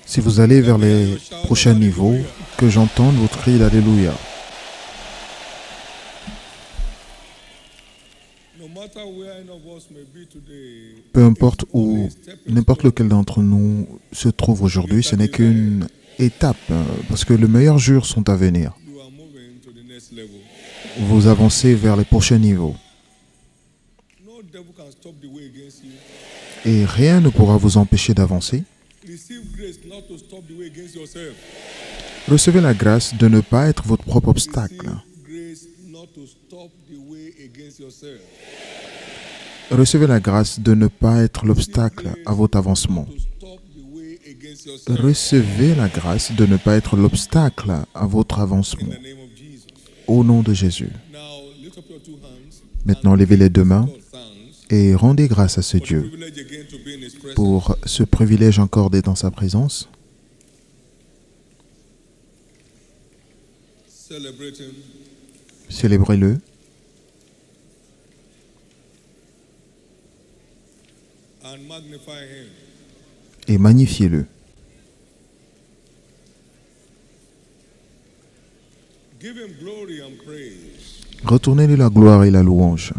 Si vous allez vers les prochains niveaux, que j'entende votre cri d'Alléluia. Peu importe où n'importe lequel d'entre nous se trouve aujourd'hui, ce n'est qu'une étape, parce que les meilleurs jours sont à venir. Vous avancez vers les prochains niveaux. Et rien ne pourra vous empêcher d'avancer. Recevez la grâce de ne pas être votre propre obstacle. Recevez la grâce de ne pas être l'obstacle à votre avancement. Recevez la grâce de ne pas être l'obstacle à votre avancement. Au nom de Jésus. Maintenant, levez les deux mains et rendez grâce à ce Dieu pour ce privilège encore d'être dans sa présence. Célébrez-le. Et magnifiez-le. Retournez-lui la gloire et la louange.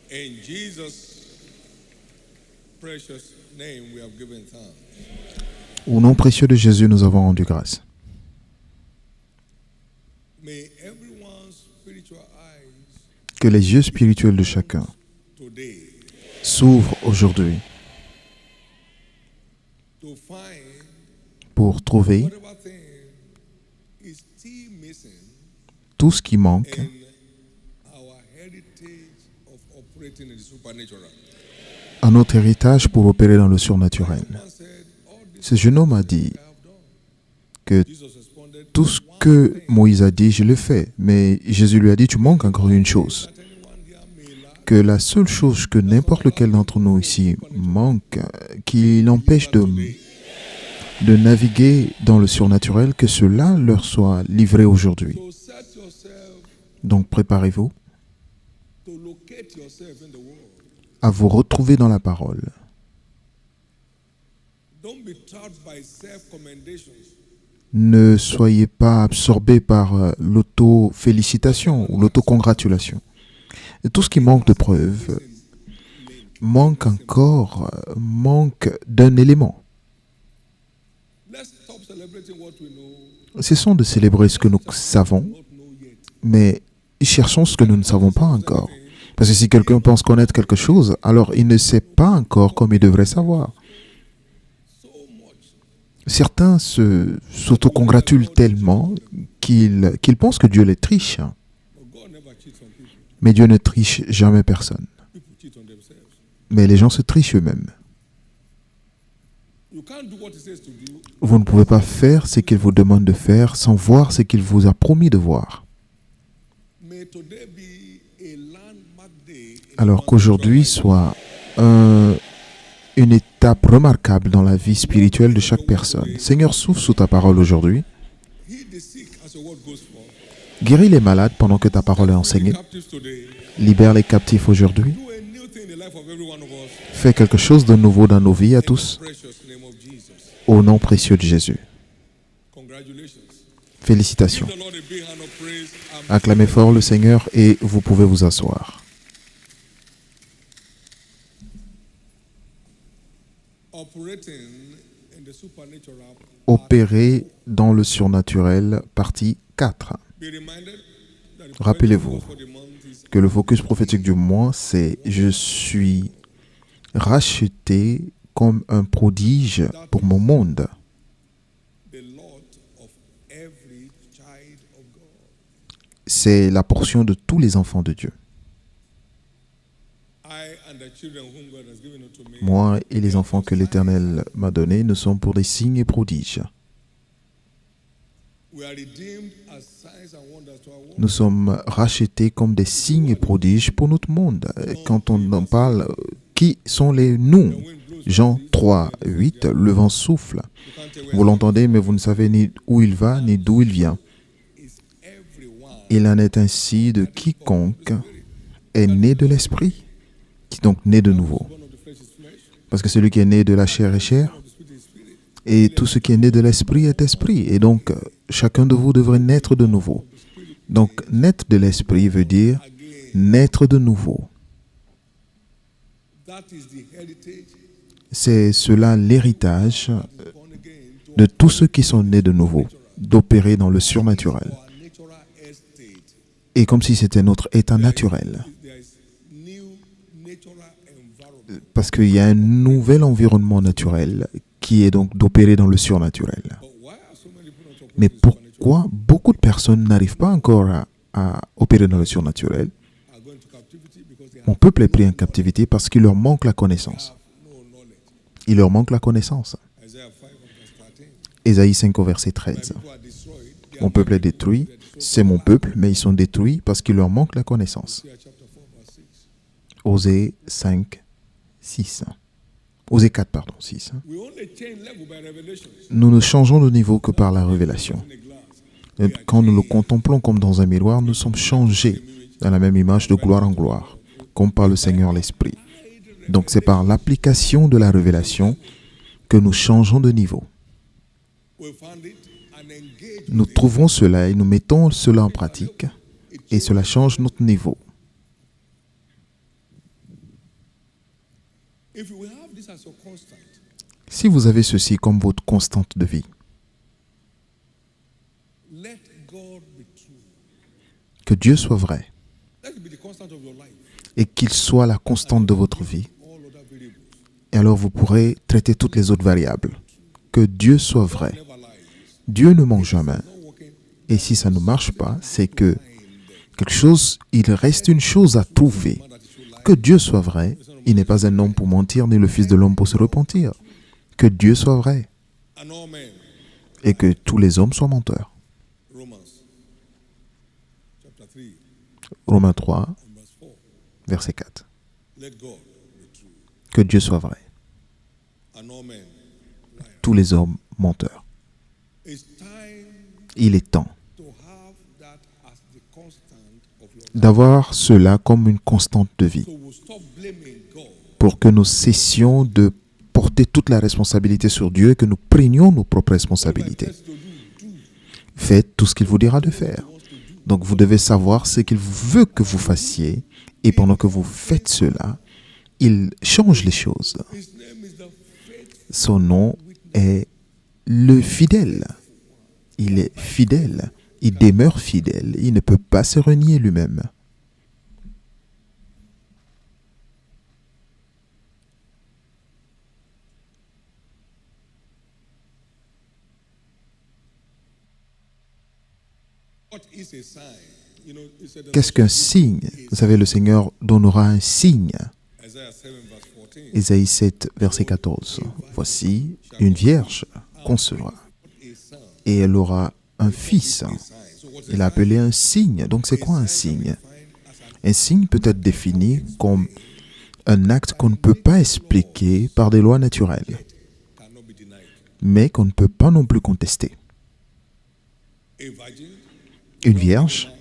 In Jesus' precious name we have given thanks. Au nom précieux de Jésus, nous avons rendu grâce. May everyone's spiritual eyes Que les yeux spirituels de chacun today s'ouvrent aujourd'hui to find pour trouver whatever thing is still missing tout ce qui manque in our heritage of operating in the supernatural. à notre héritage pour opérer dans le surnaturel. Man said, all this Ce jeune homme a dit I have done. que Jesus responded, tout ce que Moïse a dit, je le fais. Mais Jésus lui a dit, tu manques encore une chose. that anyone here may lack Que la seule chose que n'importe lequel d'entre nous ici manque, qui l'empêche de naviguer dans le surnaturel, que cela leur soit livré aujourd'hui. to set yourself, Donc préparez-vous to locate yourself in the world. à vous retrouver dans la parole. Don't be trapped by self-commendations. Ne soyez pas absorbés par l'auto-félicitation ou l'auto-congratulation. Et tout ce qui manque de preuves manque d'un élément. Let's stop celebrating what we know, Cessons de célébrer ce que nous savons, not know yet. mais cherchons ce que nous ne savons pas encore. Parce que si quelqu'un pense connaître quelque chose, alors il ne sait pas encore comme il devrait savoir. So much. Certains s'autocongratulent tellement qu'ils pensent que Dieu les triche. But God never cheats on people. Mais Dieu ne triche jamais personne. People cheat on themselves. Mais les gens se trichent eux-mêmes. You can't do what he says to do. Vous ne pouvez pas faire ce qu'il vous demande de faire sans voir ce qu'il vous a promis de voir. May today be a landmark day. Alors qu'aujourd'hui soit une étape remarquable dans la vie spirituelle de chaque personne. Seigneur, souffle sous ta parole aujourd'hui. Heal the sick as your word goes forth. Guéris les malades pendant que ta parole est enseignée. Captives today. Libère les captifs aujourd'hui. Do a new thing in the life of every one of us. Fais quelque chose de nouveau dans nos vies à tous. Precious name of Jesus. Au nom précieux de Jésus. Congratulations. Félicitations. Give the Lord a big hand of praise. Acclamez fort le Seigneur et vous pouvez vous asseoir. Operating in the supernatural. Opérer dans le surnaturel, partie 4. Be reminded that the Rappelez-vous for the month is que le focus prophétique du mois, c'est « Je suis racheté comme un prodige pour mon monde the lot of every child of God. ». C'est la portion de tous les enfants de Dieu. I and the children whom God has given unto me. Moi et les enfants que l'Éternel m'a donnés ne sont pour des signes et prodiges. We are redeemed as signs and wonders to our world. Nous sommes rachetés comme des signes et prodiges pour notre monde. Quand on en parle, qui sont les nous? Jean 3, 8, le vent souffle. You can't tell Vous where l'entendez, mais vous ne savez ni où il va, ni d'où il vient. it's everyone. Il en est ainsi de quiconque est né de l'esprit, qui est donc né de nouveau. Born of the flesh is flesh, Parce que celui qui est né de la chair est chair, of the spirit is spirit. et tout ce qui est né de l'esprit est esprit. Et donc, chacun de vous devrait naître de nouveau. Donc, naître de l'esprit veut dire naître de nouveau. That is the heritage C'est cela l'héritage born again to de tous ceux qui sont nés de nouveau, d'opérer dans le surnaturel. our natural estate. Et comme si c'était notre état naturel. There is new natural environment. Parce qu'il y a un nouvel environnement naturel qui est donc d'opérer dans le surnaturel. But why are so many people not operating Mais in supernatural? pourquoi beaucoup de personnes n'arrivent pas encore à opérer dans le surnaturel? Are going to captivity because they Mon peuple est pris en captivité parce qu'il leur manque la connaissance. have no knowledge. Il leur manque la connaissance. Isaiah 5 verse 13. Ésaïe 5 au verset My 13. people are destroyed. They Mon are peuple est détruit, c'est mon peuple, mais ils sont détruits parce qu'il leur manque la connaissance. Hosea chapter 4 verse 6. Osée 5, 6. Osée 4, pardon, 6. We only change level by revelation. Nous ne changeons de niveau que par la révélation. In a glass. Et quand nous le contemplons comme dans un miroir, nous sommes changés dans la même image de gloire en gloire, comme par le Seigneur l'Esprit. Donc c'est par l'application de la révélation que nous changeons de niveau. We found it and engage. Nous trouvons cela et nous mettons cela en pratique et cela change notre niveau. If you will have this as your constant, Si vous avez ceci comme votre constante de vie, let God be true. que Dieu soit vrai Let it be the constant of your life. et qu'il soit la constante de votre vie, All other variables. et alors vous pourrez traiter toutes les autres variables. Que Dieu soit vrai. Never lies. Dieu ne ment jamais. Not working. Et si ça ne marche pas, c'est que quelque chose, il reste une chose à trouver. Man that it should lie. Que Dieu soit vrai, il n'est pas un homme pour mentir, ni le fils de l'homme pour se repentir. Que Dieu soit vrai And all men. et que tous les hommes soient menteurs. Romans chapter 3 Romains 3, and verse 4. verset 4. Let God be true. Que Dieu soit vrai. And all men liar. Tous les hommes menteurs. It's time Il est temps to have that as the constant of your life. d'avoir cela comme une constante de vie So we'll stop blaming God. pour que nous cessions de porter toute la responsabilité sur Dieu et que nous prenions nos propres responsabilités. Just to do. Faites tout ce qu'il vous dira de faire. Donc vous devez savoir ce qu'il veut que vous fassiez et pendant que vous faites cela, il change les choses. His name is the faithful. Son nom est le fidèle. Il est fidèle. Il demeure fidèle. Il ne peut pas se renier lui-même. What is a sign? You know, he said that Qu'est-ce qu'un signe? Vous savez, le Seigneur donnera un signe. Isaiah 7 verse 14. Ésaïe 7, verset 14. Voici, une vierge concevra A son. et elle aura un fils. Sign. So what's Il a appelé un signe. Donc c'est quoi un signe? Un signe peut être défini comme un acte qu'on ne peut pas expliquer par des lois naturelles, cannot be denied. mais qu'on ne peut pas non plus contester. A virgin Une vierge,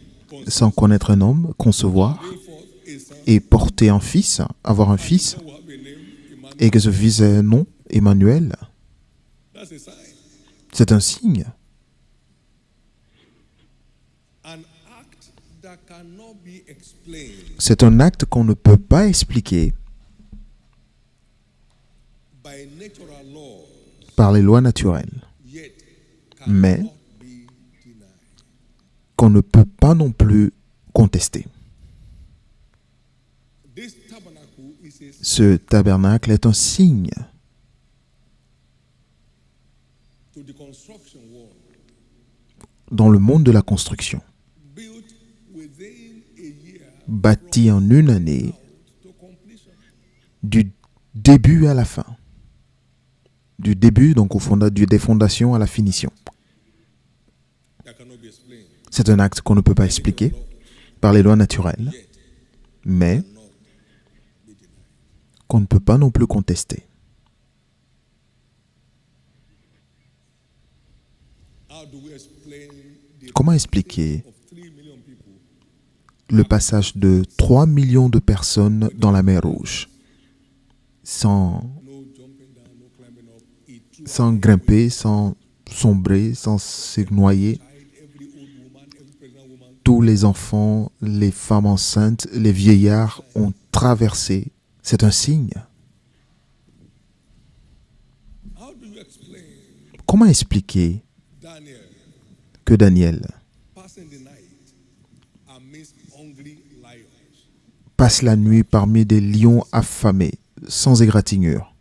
sans connaître un homme, concevoir bring forth a son et porter un fils, avoir un fils, who have a name, Emmanuel. et que ce fils ait un nom, Emmanuel, That's a sign. c'est un signe. An act that cannot be explained C'est un acte qu'on ne peut pas expliquer by natural law, par les lois naturelles, yet mais cannot be denied. qu'on ne peut pas non plus contester. This tabernacle is a sign Ce tabernacle est un signe to the construction world, dans le monde de la construction, built within a year bâti en une année to completion. du début à la fin. Du début, donc des fondations à la finition. that cannot be explained C'est un acte qu'on ne peut pas expliquer par les lois naturelles, mais not be denied. qu'on ne peut pas non plus contester. How do we explain the Comment expliquer of 3 million people le passage de 3 millions de personnes dans la mer Rouge sans, no jumping down, no climbing up? He threw sans grimper, sans sombrer, sans se noyer? every old woman, every pregnant woman. Tous les enfants, les femmes enceintes, les vieillards ont traversé. C'est un signe. How do you explain Comment expliquer Daniel que Daniel passing the night amidst hungry lions? passe la nuit parmi des lions affamés, sans égratignure?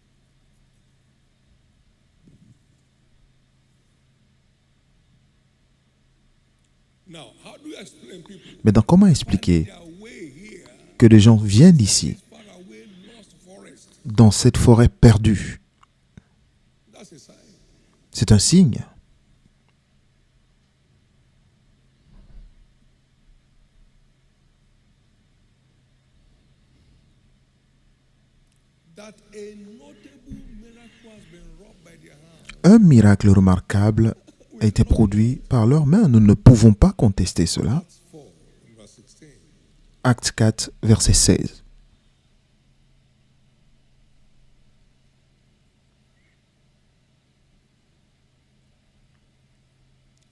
Now, how do you explain people Maintenant, comment expliquer their way here, que des gens viennent ici, far away, lost forest? dans cette forêt perdue? That's a sign. C'est un signe. That a notable miracle has been wrought by their hand. Un miracle remarquable a été produit par leurs mains. Nous ne pouvons pas contester cela. Acts 4, in verse 16. Acte 4, verset 16.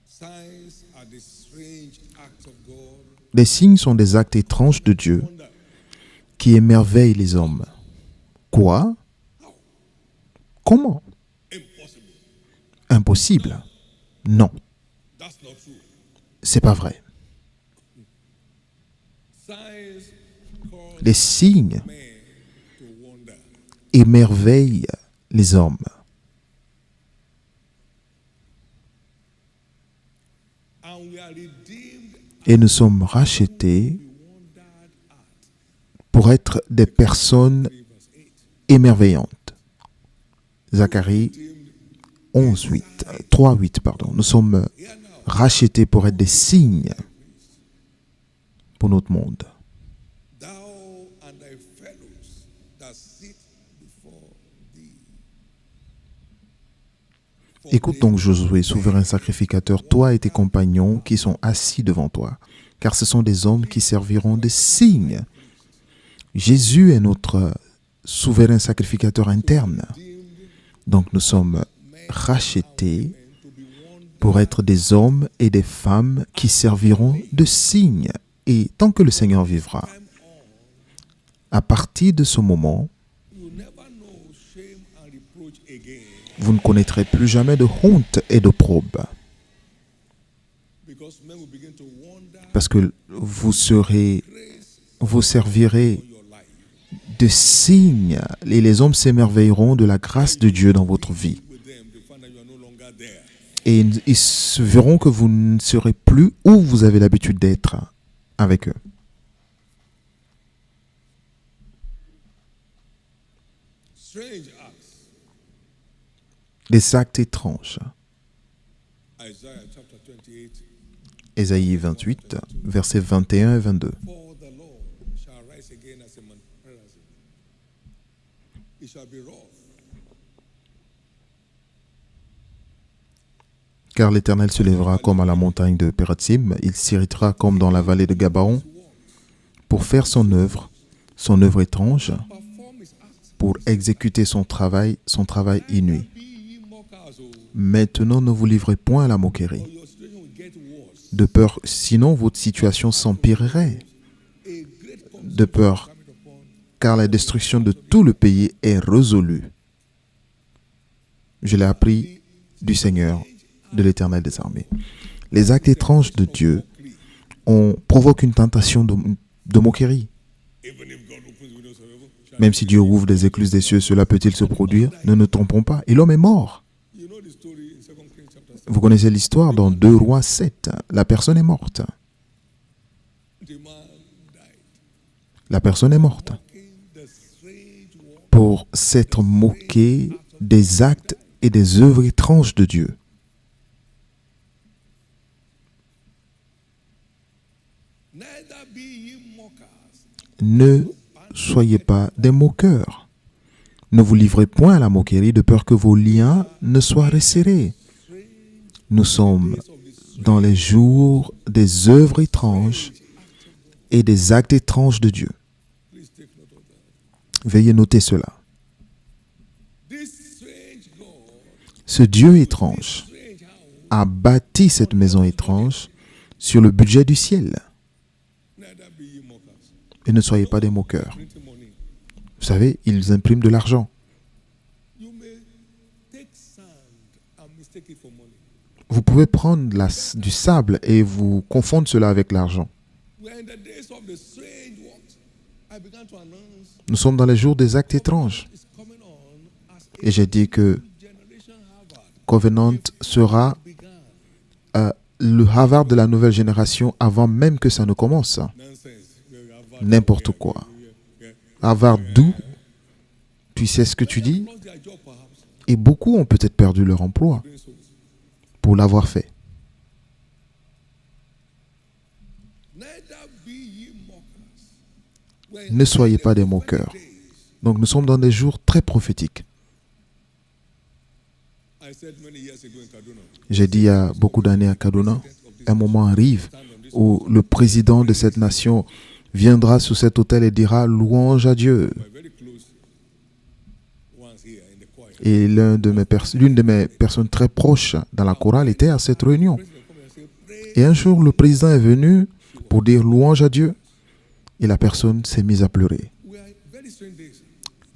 Signs are the strange acts of God. Les signes sont des actes étranges de Dieu Wonder. qui émerveillent les hommes. Quoi? Comment? Impossible. Impossible? Non, That's not true. c'est pas vrai. Signs cause Les signes men to wonder. émerveillent les hommes. And we are redeemed Et nous sommes rachetés wondered at. pour être des personnes Verse 8. émerveillantes. Zacharie 11, 8, 3, 8, pardon. Nous sommes Here now, rachetés pour être des signes pour notre monde. thou and thy fellows that sit before thee. Écoute donc Josué, souverain sacrificateur, toi et tes compagnons qui sont assis devant toi, car ce sont des hommes qui serviront de signes. Jésus est notre souverain sacrificateur interne. Donc nous sommes rachetés pour être des hommes et des femmes qui serviront de signes. Et tant que le Seigneur vivra, à partir de ce moment, You never know shame and reproach again, vous ne connaîtrez plus jamais de honte et d'opprobre, because men will begin to wonder parce que vous servirez your life. de signes et les hommes s'émerveilleront de la grâce de Dieu dans votre vie. With them, they find that you are no longer there. Et ils se verront que vous ne serez plus où vous avez l'habitude d'être avec eux. Strange acts. Des actes étranges. Isaiah chapter 28. Ésaïe 28, versets 21 et 22. For the Lord shall rise again as a man. He shall be wroth. Car l'Éternel se lèvera comme à la montagne de Pératsim, il s'irritera comme dans la vallée de Gabaon, pour faire son œuvre étrange, Perform his acts. pour exécuter son travail inouï. Be ye mockers, O, Maintenant, ne vous livrez point à la moquerie, or your situation will get worse. de peur, sinon votre situation s'empirerait, A great de peur, coming upon car la destruction de tout le pays est résolue. Je l'ai appris du Seigneur, de l'Éternel des armées. Les actes étranges de Dieu provoquent une tentation de moquerie. even if God opens windows of heaven. Shall Même si Dieu ouvre les écluses des cieux, cela peut-il se produire? Ne nous trompons pas. Et l'homme est mort. You know the story in 2 Kings chapter 7. Vous connaissez l'histoire dans 2 Rois 7. La personne est morte. The man died. La personne est morte. In the strange war, Pour s'être moqué des actes et des œuvres étranges de Dieu. Neither be ye mockers, Ne soyez pas des moqueurs. Ne vous livrez point à la moquerie de peur que vos liens ne soient resserrés. Nous sommes dans les jours des œuvres étranges et des actes étranges de Dieu. please take note of that. Veuillez noter cela. This strange God, Ce Dieu étrange strange house, a bâti cette maison étrange sur le budget du ciel. neither be ye mockers. Et ne soyez pas des moqueurs. Printing money. Vous savez, ils impriment de l'argent. You may take sand and mistake it for money. Vous pouvez prendre du sable et vous confondre cela avec l'argent. We are in the days of the strange what? I began to announce Nous sommes dans les jours des actes étranges. is coming on as Et j'ai dit que generation Harvard Covenant sera began. le Harvard de la nouvelle génération avant même que ça ne commence. Nonsense. Harvard. N'importe quoi. Harvard d'où? Tu sais ce que tu dis? Lost their job perhaps. Et beaucoup ont peut-être perdu leur emploi Doing so. pour l'avoir fait. Neither be ye mockers. We're Ne soyez pas des in the moqueurs. days. Donc nous sommes dans des jours très prophétiques. I said many years ago in Kaduna. J'ai dit il y a beaucoup d'années à Kaduna, un moment arrive où le président de cette nation viendra sous cet autel et dira louange à Dieu. We're very close ones here in the choir. Et l'une de mes personnes très proches dans la chorale était à cette réunion. President come and say, pray. Et un jour, le président est venu pour dire louange à Dieu et la personne s'est mise à pleurer. We are in very strange days.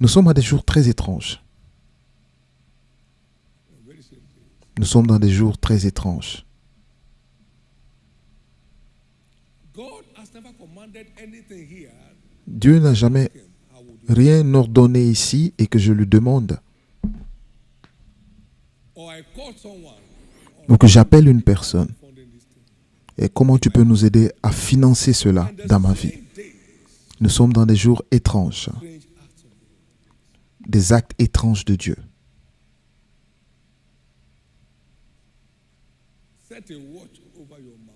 Nous sommes à des jours très étranges. Very strange days. Nous sommes dans des jours très étranges. God has never commanded anything here. Dieu n'a jamais How would you? rien ordonné ici et que je lui demande Or I call someone ou que j'appelle une personne. funding this thing. Et comment tu peux nous aider à financer cela And the dans ma vie? strange days, Nous sommes dans des jours étranges, strange acts of God. des actes étranges de Dieu. Set a watch over your mouth.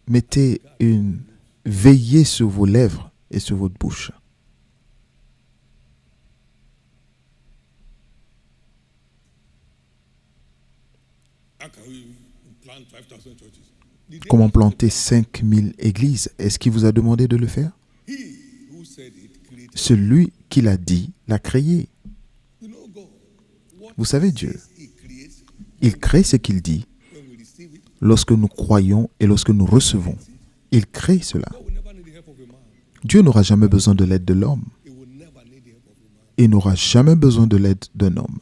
Mettez une veillée sur vos lèvres et sur votre bouche. How can we plant 5,000 churches? Did they Comment ask you? planter 5000 églises? Est-ce qu'il vous a demandé de le faire? He who said it created. Celui qui l'a dit l'a créé. You know God. What Vous savez he Dieu, says he creates il crée ce qu'il dit when we receive it. lorsque nous croyons et lorsque nous recevons. Il crée cela. God will never need the help of a man. Dieu n'aura jamais besoin de l'aide de l'homme. He will never need the help of a man. Il n'aura jamais besoin de l'aide d'un homme.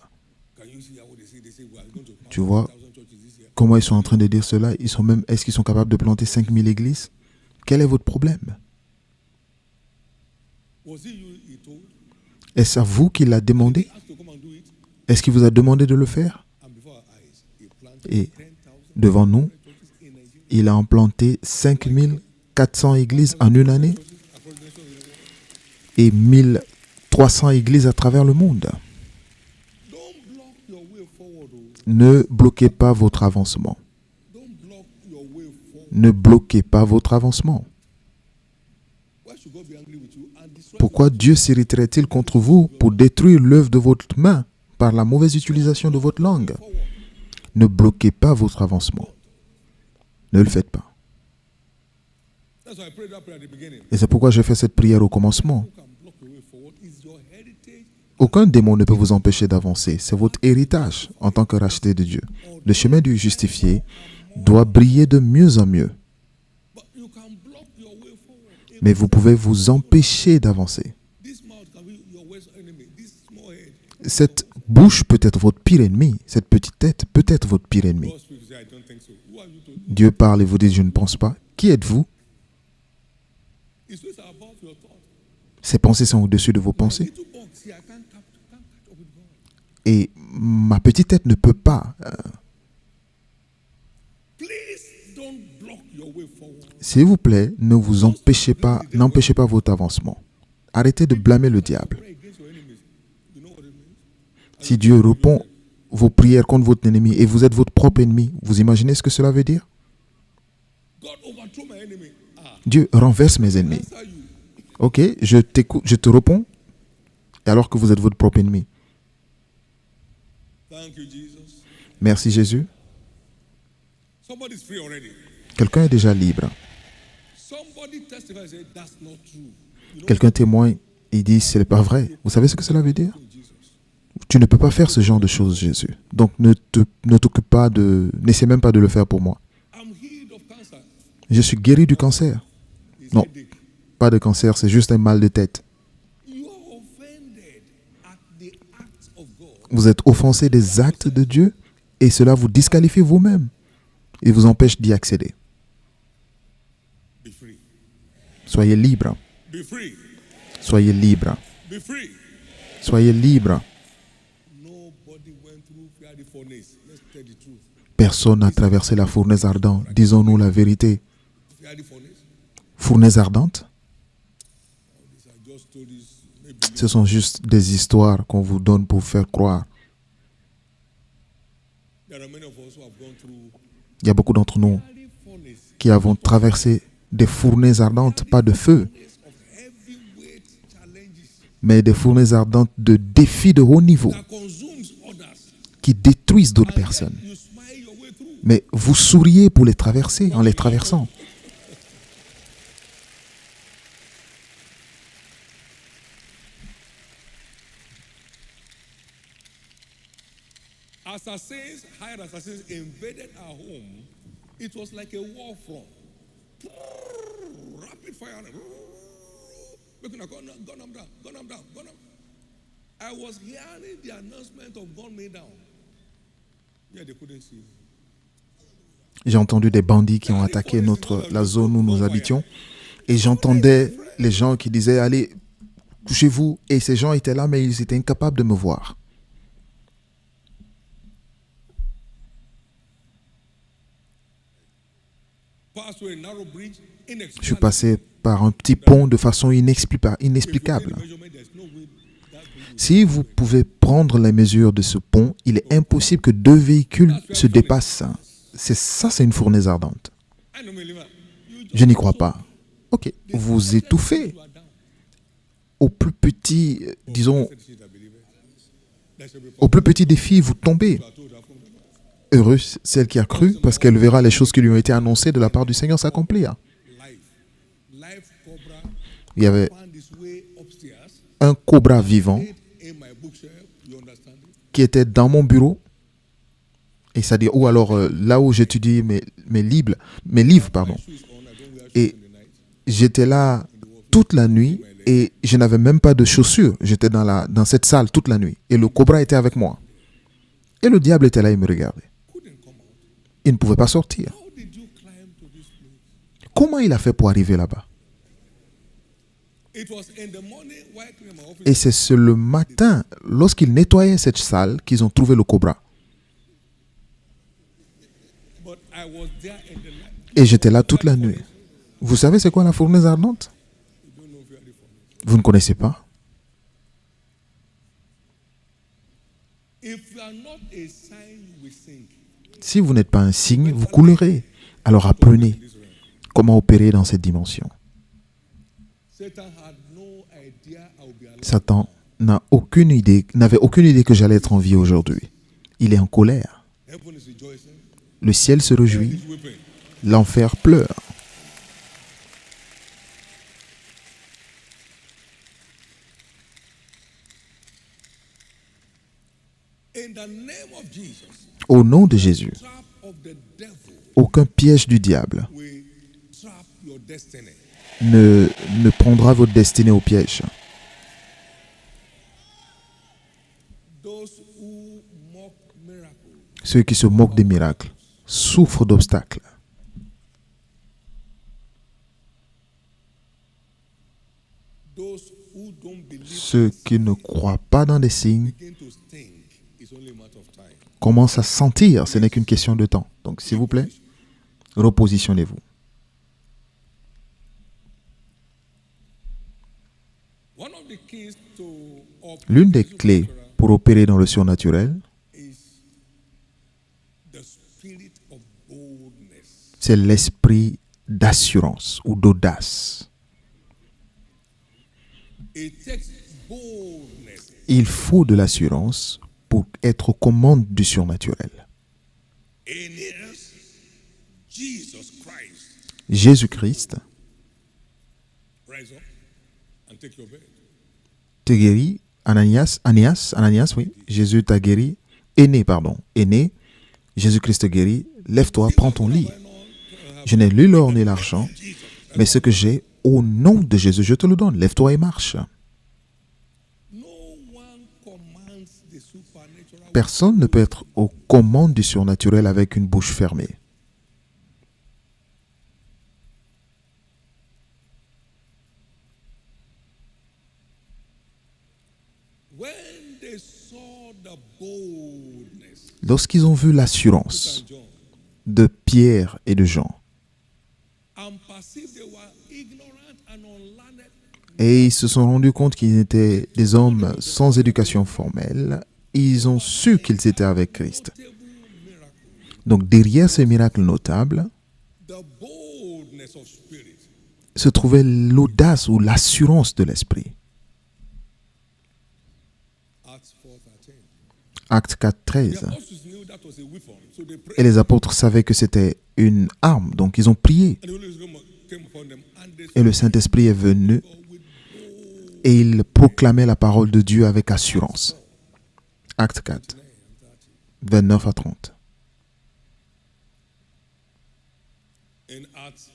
Can you see how they say? They say we are going to plant Tu vois 5,000 churches this year. comment ils sont en train de dire cela? Est-ce qu'ils sont capables de planter 5000 églises? Quel est votre problème? Was it you he told? Est-ce à vous qu'il l'a demandé? He asked to come and do it. Est-ce qu'il vous a demandé de le faire? And before our eyes, he planted Et 10,000 devant nous, churches in Nigeria. il a implanté 5400 églises en une année Across the nation. et 1300 églises à travers le monde. Don't block your way forward. Oh. Ne bloquez pas votre avancement. Don't block your way forward. Ne bloquez pas votre avancement. Why should God be angry with you and destroy Pourquoi Dieu s'irriterait-il contre vous pour détruire l'œuvre de votre main par la mauvaise utilisation de votre langue? forward? Ne bloquez pas votre avancement. Ne le faites pas. That's why I prayed that prayer at the beginning. Et c'est pourquoi j'ai fait cette prière au commencement. Who can block your way forward is your heritage. Aucun démon ne peut vous empêcher d'avancer. C'est votre héritage en tant que racheté de Dieu. Le chemin du justifié doit briller de mieux en mieux. But you can block your way forward. Mais vous pouvez vous empêcher d'avancer. This mouth can be your worst enemy. This small head. Cette bouche peut être votre pire ennemi. Cette petite tête peut être votre pire ennemi. God speaks, say, I don't think so. Who are you to? Dieu parle et vous dit, je ne pense pas. Qui êtes-vous? His ways are above your thought. Ces pensées sont au-dessus de vos pensées. Little box, see, I can't catch up with God. Et ma petite tête ne peut pas. Please don't block your way forward. S'il vous plaît, ne vous empêchez pas, n'empêchez pas votre avancement. Arrêtez de blâmer le diable. Pray against your enemies. You know what it means? Si Dieu répond vos prières contre votre ennemi et vous êtes votre propre ennemi, vous imaginez ce que cela veut dire? God overthrew my enemy. Dieu renverse mes ennemis. Answer you. Ok, je t'écoute, je te réponds, alors que vous êtes votre propre ennemi. Thank you, Jesus. Merci Jésus. Somebody's free already. Quelqu'un est déjà libre. Somebody testifies and say that's not true. You know, Quelqu'un témoigne et dit ce n'est pas vrai. Vous savez ce que cela veut dire? Jesus. Tu ne peux pas faire ce genre de choses, Jésus. Donc ne t'occupe pas n'essaie même pas de le faire pour moi. I'm healed of cancer. Je suis guéri du cancer. It's Non. headache. Pas de cancer, c'est juste un mal de tête. You are offended at the acts of God. Vous êtes offensé des actes de Dieu et cela vous disqualifie vous-même et vous empêche d'y accéder. Be free. Soyez libre. Be free. Soyez libre. Be free. Soyez libre. Nobody went through fiery furnace. Let's tell the truth. Personne n'a traversé la fournaise ardente. Disons-nous la vérité. Fiery furnace. Fournaise ardente, These are just stories. Maybe ce sont juste des histoires qu'on vous donne pour faire croire. there are many of us who have gone through Il y a beaucoup d'entre nous fiery furnace qui avons traversé des fournaises ardentes, pas de feu, of heavyweight challenges mais des fournaises ardentes de défis de haut niveau that consumes others. qui détruisent d'autres personnes. You smile your way through. Mais vous souriez pour les traverser, en les traversant. Assassins, hired assassins invaded our home. It was like a war front. Rapid fire. Gun them down, gun them down, gun them. I was hearing the announcement of gun me down. Yeah, they couldn't see. J'ai entendu des bandits qui ont attaqué la zone où nous habitions et j'entendais les gens qui disaient « Allez, couchez-vous » et ces gens étaient là mais ils étaient incapables de me voir. Passed through a narrow bridge, Je suis passé par un petit pont de façon inexplicable. measurement, there's no way that bridge Si vous pouvez prendre les mesures de ce pont, il est impossible que deux véhicules se dépassent. C'est une fournaise ardente. I know, Melima. You Je n'y crois pas. Ok, vous étouffez. are down. Au plus petit, disons, Said she that believeth. That shall be au plus petit défi, vous tombez. told her from the Heureuse celle qui a cru, parce qu'elle verra les choses qui lui ont été annoncées de la part du Seigneur s'accomplir. life. Life cobra Il y avait found his way upstairs. un cobra vivant In my bookshelf, you understand it? qui était dans mon bureau, et c'est-à-dire, ou alors là où j'étudie mes livres, pardon. Shoes on, I don't wear shoes Et in the night. j'étais là toute la nuit et je n'avais même pas de chaussures. J'étais dans cette salle toute la nuit. Et le cobra était avec moi. Et le diable était là, il me regardait. Couldn't come out. Il ne pouvait pas sortir. How did you climb to this place? Comment il a fait pour arriver là-bas? It was in the morning while cleaning my office. Et c'est le matin, lorsqu'ils nettoyaient cette salle, qu'ils ont trouvé le cobra. But I was there in the night. Et j'étais là toute la nuit. Vous savez c'est quoi la fournaise ardente? You don't know if you are the furnace. Vous ne connaissez pas? If you are not a sign, you will sink. Si vous n'êtes pas un signe, vous coulerez. Alors apprenez comment opérer dans cette dimension. Satan had no idea I would be alive. Satan n'avait aucune idée que j'allais être en vie aujourd'hui. Il est en colère. Heaven is rejoicing. Le ciel se Hell réjouit. is weeping. L'enfer pleure. In the name of Jesus, Au nom de Jésus, trap of the devil aucun piège du diable will trap your destiny. ne prendra votre destinée au piège. Those who mock miracles Ceux qui se moquent des miracles souffrent d'obstacles. those who don't believe Ceux qui ne croient pas dans des signes begin to stink. It's only a matter of time. commencent à sentir, ce n'est qu'une question de temps. Donc s'il vous plaît, repositionnez-vous. One of the keys to L'une des clés pour opérer dans le surnaturel, is the spirit of boldness. c'est l'esprit d'assurance ou d'audace. It takes boldness. Il faut de l'assurance pour être aux commandes du surnaturel. Aeneas, Jesus Christ, Jésus-Christ rise up and take your bed. te guérit. Ananias, oui. Jésus t'a guéri. Aîné. Jésus-Christ te guérit. Lève-toi, prends ton lit. Je n'ai ni l'or ni l'argent, mais ce que j'ai, au nom de Jésus, je te le donne. Lève-toi et marche. No one commands the supernatural. Personne ne peut être aux commandes du surnaturel avec une bouche fermée. When they saw the boldness Lorsqu'ils ont vu l'assurance of John de Pierre et de Jean, and perceived they were ignorant and unlearned, et ils se sont rendus compte qu'ils étaient des hommes sans éducation formelle, ils ont su qu'ils étaient avec Christ. notable miracle, Donc derrière ces miracles notables the boldness of spirit. se trouvait l'audace ou l'assurance de l'esprit. Acts 4:13. Acte 4, The 13. apostles knew that was a weapon, so they prayed. Et les apôtres savaient que c'était une arme, donc ils ont prié. And the Holy Spirit came upon them, and they Et le Saint-Esprit est venu spoke with boldness. et ils proclamaient la parole de Dieu avec assurance. Acte 4, 29 à 30. In Acts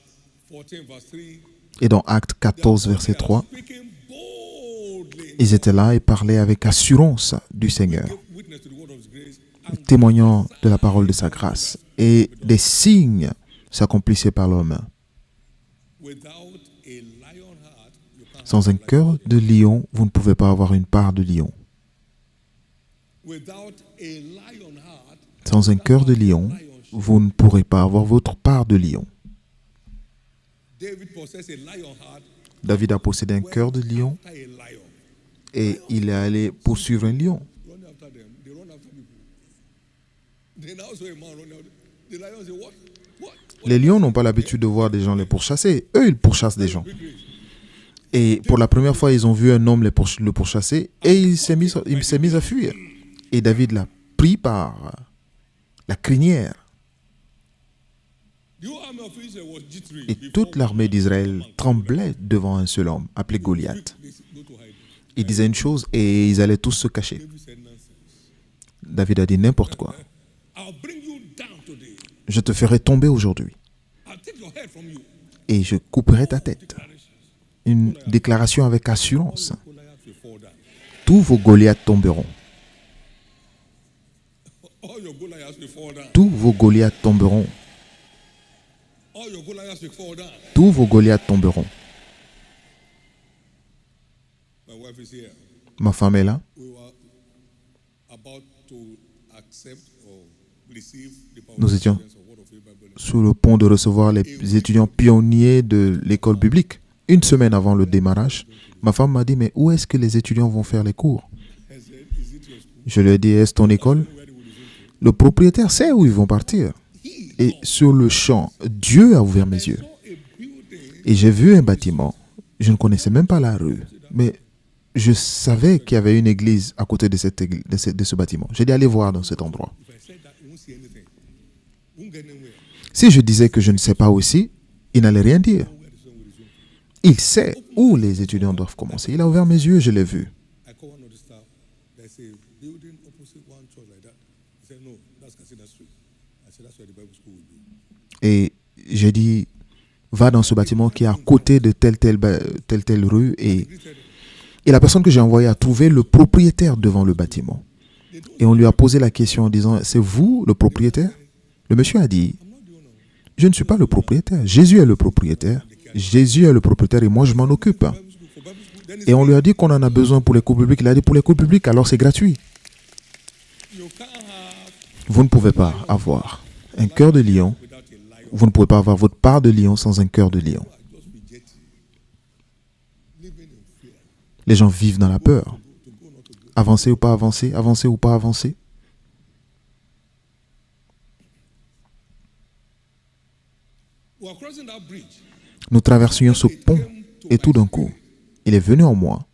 14, verse 3, Et dans Acte 14, verset 3, speaking boldly, ils étaient là et parlaient avec assurance du Seigneur, gave witness to the word of his grace, and témoignant de la parole de sa grâce. Et des signes s'accomplissaient par leurs mains. without a lion heart, you can't Sans un cœur de lion, vous ne pouvez pas avoir une part de lion. without a lion heart, Sans un cœur de lion, vous ne pourrez pas avoir votre part de lion. David possessed a lion heart David a possédé un cœur de lion after a lion. et il est allé poursuivre un lion. Run after them, they run after people. They now saw a man running out. The lion say, what? What? Les lions n'ont pas l'habitude de voir des gens les pourchasser. Eux, ils pourchassent des gens. Big race. Et pour la première fois, ils ont vu un homme le pourchasser et il s'est mis à fuir. Et David l'a pris par la crinière. The whole army of Israel was jittery Et before toute l'armée d'Israël tremblait devant un seul homme, appelé Goliath. they go to hide. Il disait une chose et ils allaient tous se cacher. David said nonsense. David a dit n'importe quoi. I'll bring you down today. Je te ferai tomber aujourd'hui I'll take your head from you. et je couperai ta tête. Une déclaration avec assurance. Goliath will fall down. Tous vos Goliaths tomberont. All your Goliaths will fall down. Tous vos Goliaths tomberont. All your Goliaths will fall down. Tous vos Goliaths tomberont. My wife is here. Ma femme est là. We were about to accept or receive the power Nous étions of Word of Faith Bible. sous le pont de recevoir les étudiants pionniers de l'école biblique. Une semaine avant le démarrage, ma femme m'a dit, mais où est-ce que les étudiants vont faire les cours? I said, is it your school? Je lui ai dit, est-ce ton école? Where they will resume to? Le propriétaire sait où ils vont partir. Et sur le champ, Dieu a ouvert mes yeux. Saw a building. Et j'ai vu un bâtiment. Je ne connaissais même pas la rue. Mais je savais qu'il y avait une église à côté de, de ce bâtiment. J'ai dit, allez voir dans cet endroit. If I said that, we won't see anything. We won't get anywhere. Si je disais que je ne sais pas aussi, il n'allait rien dire. Where the sun will resume to. Il sait où les étudiants doivent commencer. Il a ouvert mes yeux, je l'ai vu. I call one of the staff. There's a building opposite one church like that. He said, no, that's Casina Street. I said, that's where the Bible school will be. Et j'ai dit, va dans ce bâtiment qui est à côté de telle rue. Et la personne que j'ai envoyée a trouvé le propriétaire devant le bâtiment. Et on lui a posé la question en disant, c'est vous le propriétaire? Le monsieur a dit, je ne suis pas le propriétaire. Jésus est le propriétaire. Jésus est le propriétaire et moi je m'en occupe. Bible school, for Bible school, then Et on lui a dit qu'on en a besoin pour les cours publics. Il a dit pour les cours publics, alors c'est gratuit. you can't have Vous ne pouvez pas avoir un cœur de lion. without a lion. Vous ne pouvez pas avoir votre part de lion sans un cœur de lion. Just rejecting. Living in fear. Les gens vivent dans la peur. To go, not to go. Avancer ou pas avancer, avancer ou pas avancer. We were crossing that bridge. Nous traversions ce pont et tout d'un coup, il est venu en moi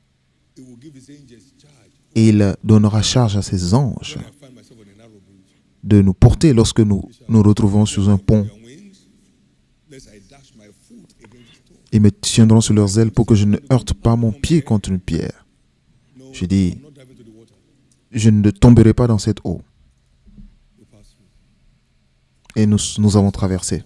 He will give his angels charge et il donnera charge à ses anges when I find myself on a narrow bridge. de nous porter lorsque nous nous retrouvons sur un pont. Their wings, lest I dash my foot against the stone. Ils me tiendront sur leurs ailes pour que je ne heurte pas mon pied contre une pierre. No, Je dis, I'm not diving to the water. je ne tomberai pas dans cette eau. We pass through. Et nous avons traversé.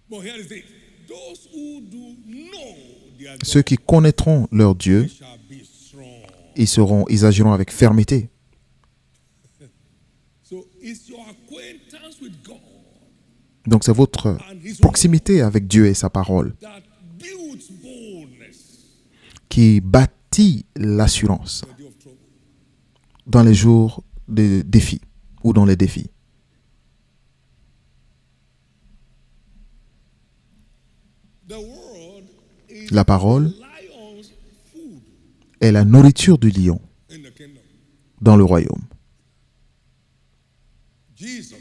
But here is it. Those who do know their God Ceux qui connaîtront leur Dieu, shall be strong. ils agiront avec fermeté. So it's your acquaintance with God Donc c'est votre and his word proximité avec Dieu et sa parole that builds boldness qui bâtit l'assurance in the day of trouble. dans les jours de défis ou dans les défis. The word is La parole lion's food est la nourriture du lion in the kingdom. dans le royaume. Jesus,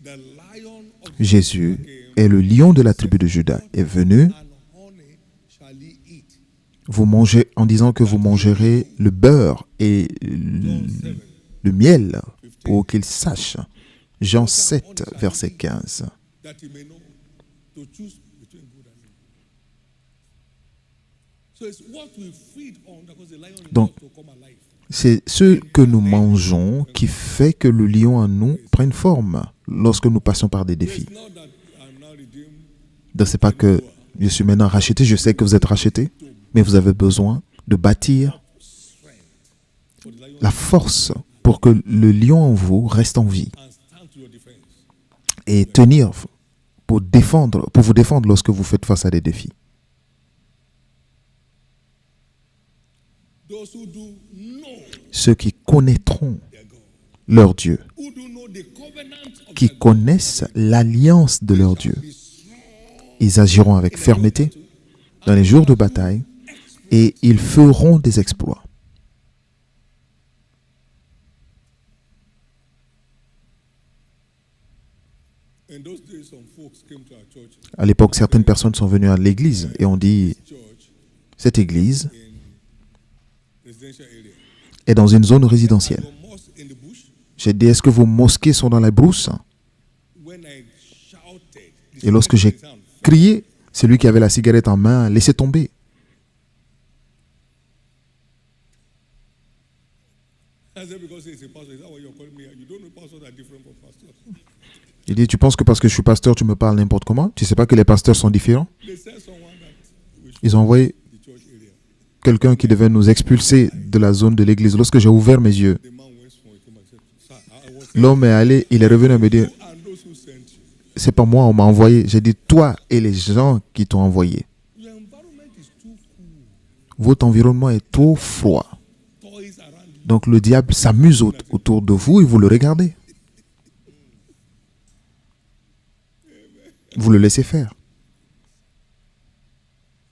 the lion of Jésus Judah, est le lion de la tribu de Juda, est venu and honey shall he eat. vous manger en disant que vous mangerez le beurre et le miel pour qu'il sache. Jean 7, verset 15. That he may know to choose between good and evil. So it's what we feed on because the lion is Donc, to come alive. c'est ce que nous mangeons qui fait que le lion en nous prenne forme lorsque nous passons par des défis. It's not that I'm now redeemed. Donc, c'est pas que je suis maintenant racheté, je sais que vous êtes racheté, mais vous avez besoin de bâtir For the lion la force pour que le lion en vous reste en vie and stand to your defense. et tenir pour vous défendre lorsque vous faites face à des défis. Those who do know Ceux qui connaîtront their God, leur Dieu, who do know the covenant of qui their God, connaissent l'alliance de leur Dieu, be strong ils agiront avec fermeté dans les jours de bataille et ils feront des exploits. In those days, some folks came to our church, À l'époque, certaines personnes sont venues à l'église et ont dit, church cette église in residential area. est dans une zone résidentielle. Your mosque in the bush. J'ai dit, est-ce que vos mosquées sont dans la brousse? When I shouted, the Et lorsque j'ai sound, crié, celui qui avait la cigarette en main a laissé tomber. I said, because he's a pastor, is that why you're calling me? You don't know pastors are different from pastors. Il dit, tu penses que parce que je suis pasteur, tu me parles n'importe comment? Tu sais pas que les pasteurs sont différents? They said someone that we should Ils ont envoyé the church area. quelqu'un qui devait nous expulser de la zone de l'église. Lorsque j'ai ouvert mes yeux, The man went for it. Came and said, sir, I was l'homme est allé, il est revenu à me dire, and those who sent you. c'est pas moi, on m'a envoyé. J'ai dit, toi et les gens qui t'ont envoyé. Your environment is too cool. Votre environnement est trop froid. Toys around you. Donc le diable s'amuse autour de vous et vous le regardez. Vous le laissez faire.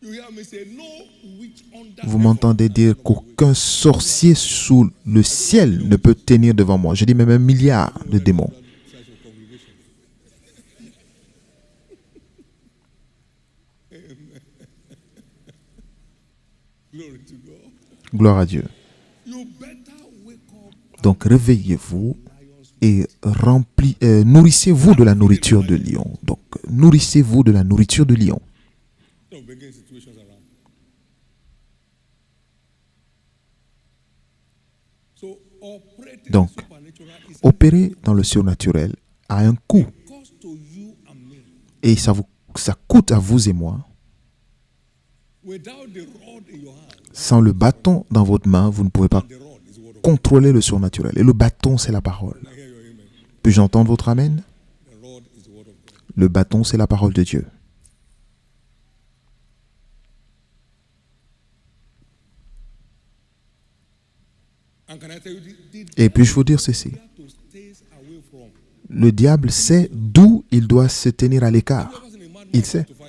You hear me say, no witch under Vous m'entendez dire qu'aucun sorcier sous le ciel ne peut tenir devant moi. Je dis même 1 milliard de démons. size of congregation. Glory to God. Gloire à Dieu. You better wake up Donc réveillez-vous et nourrissez-vous de la nourriture de lion. Donc nourrissez-vous de la nourriture de lion. and bringing situations around. So operating Donc, supernatural is Opérer dans le surnaturel a un coût cost to you and me. et ça coûte à vous et moi. Without the rod in your hand, Sans le bâton dans votre main, vous ne pouvez pas the rod is the word of God. contrôler le surnaturel. Et le bâton, c'est la parole. I hear your amen. Puis-je entendre votre amen? The rod is the word of God. Le bâton, c'est la parole de Dieu. And can I tell you, Et puis-je vous dire ceci? devil to stay away from. Le diable sait d'où il doit se tenir à l'écart. I've seen a madman Il sait. to fire.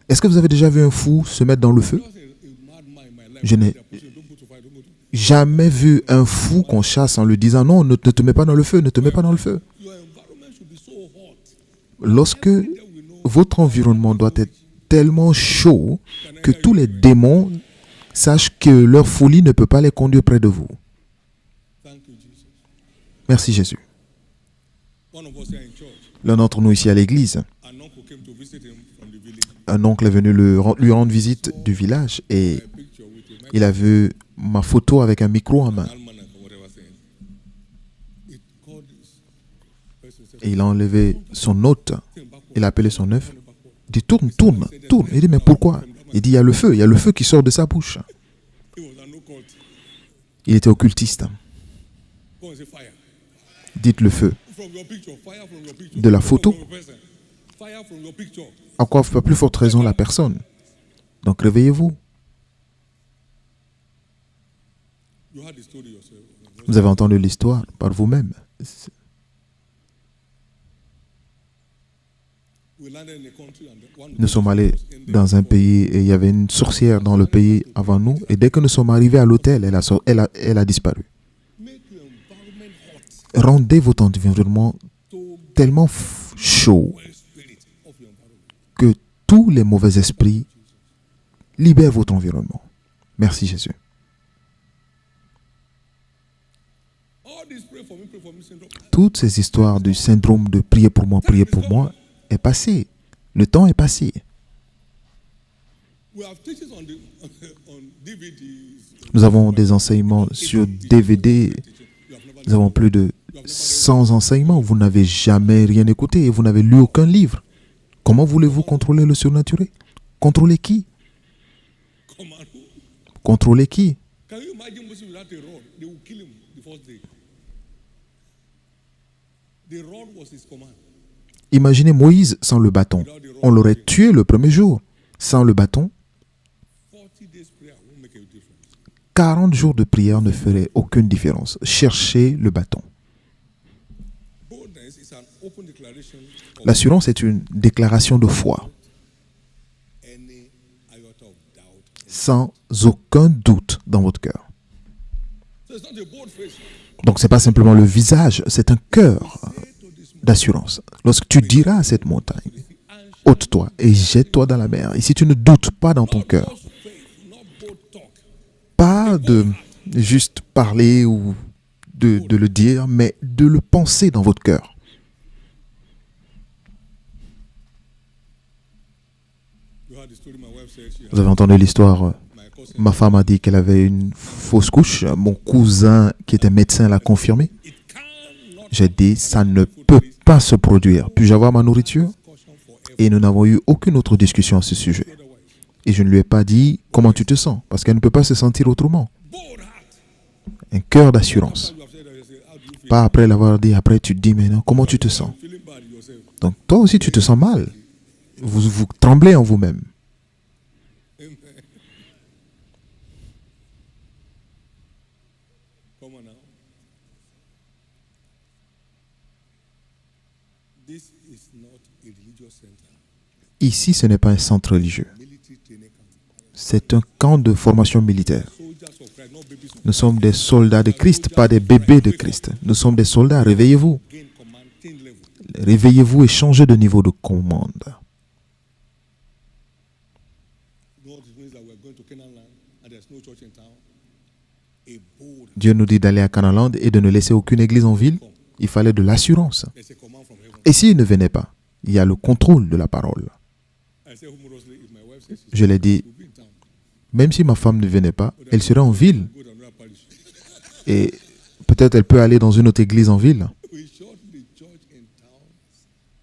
Est-ce que vous avez déjà vu un fou se mettre dans le feu? I've seen a madman in my life. Je n'ai- They're pushing, don't go to fire, don't go to. jamais vu un fou qu'on chasse en lui disant non, ne te mets pas dans le feu, ne te mets pas dans le feu. Your environment should be so hot. Lorsque Then we know votre environnement doit être tellement chaud que tous les démons sachent que leur folie ne peut pas les conduire près de vous. thank you, Jesus. Merci Jésus. One of us here in church, L'un d'entre nous ici à l'église, an uncle came to visit him from the village. un oncle est venu lui rendre visite du village et A picture with a il a vu ma photo avec un micro en main. almanac or whatever saying. It called this person said, Et il a enlevé son note, "Turn backward, il a appelé son œuf. turn backward." Il dit tourne, tourne, tourne. Il dit mais pourquoi? Il dit il y a le feu qui sort de sa bouche. He was an occult. Il était occultiste. Go and say fire. Dites le feu. From your picture, fire from your picture. De la photo. From your person. Fire from your picture. Encore à plus forte raison la personne. Donc réveillez-vous. You had the story yourself. Vous avez entendu l'histoire par vous-même. We landed in a country and one Nous sommes allés dans un pays et il y avait une sorcière dans le pays avant nous. Et dès que nous sommes arrivés à l'hôtel, elle a disparu. make your environment hot Rendez votre environnement to tellement chaud the spirit of your environment. que tous les mauvais esprits libèrent votre environnement. Merci Jésus. All this pray for me syndrome. Toutes ces histoires du syndrome de prier pour moi est passé. Le temps est passé. We have teachings on the on DVDs. Nous avons des enseignements sur DVD. You have never Nous avons plus de 100 enseignements. Vous n'avez jamais rien écouté et vous n'avez lu aucun livre. Comment voulez-vous contrôler le surnaturel? Contrôler qui? come on. Contrôler qui? Can you imagine Moses without a rod? They will kill him the first day. The rod was his command. Imaginez Moïse sans le bâton. On l'aurait tué le premier jour. Sans le bâton, 40 days prayer won't make a difference. 40 jours de prière ne feraient aucune différence. Cherchez le bâton. Boldness is an open declaration of L'assurance est une déclaration de foi, any iota of doubt. sans aucun doute dans votre cœur. So it's not a bold face. Donc ce n'est pas simplement le visage, c'est un cœur d'assurance. Lorsque tu diras à cette montagne, ôte-toi et jette-toi dans la mer. Et si tu ne doutes pas dans ton cœur, Bold faith, not bold talk. pas de juste parler ou de le dire, mais de le penser dans votre cœur. You heard the story my wife said she had Vous avez entendu l'histoire, my cousin. ma femme a dit qu'elle avait une fausse couche. Mon cousin qui était médecin l'a confirmé. It cannot J'ai dit, ça ne peut pas se produire. Puis-je avoir ma nourriture? caution forever. Et nous n'avons eu aucune autre discussion à ce sujet. Otherwise, Et je ne lui ai pas dit comment tu te sens, parce qu'elle ne peut pas se sentir autrement. bold heart. Un cœur d'assurance. You have said that, you say, how do you feel? Pas après l'avoir dit, après tu te dis, mais non, comment tu te sens? Feeling bad yourself. Donc toi aussi tu te sens mal. Vous tremblez en vous-même. Come on now. This is not a religious center. Ici, ce n'est pas un centre religieux. Military training camp. C'est un camp de formation militaire. Soldiers of Christ, not babies of Nous sommes des soldats de Christ, pas des bébés de Christ. Nous sommes des soldats. Réveillez-vous. gain command, 10 level. Réveillez-vous et changez de niveau de commande. You know what it means that we're going to Canaan land and there's no church in town? A bold, Dieu nous dit d'aller à Canaanland et de ne laisser aucune église en ville. Il fallait de l'assurance. there's a command from heaven. Et s'il ne venait pas, il y a le contrôle de la parole. I say humorously, if my wife says she's Je l'ai dit, will be in town, même si ma femme ne venait pas, elle serait en ville. go to another parish. Et peut-être elle peut aller dans une autre église en ville. We shut the church in town.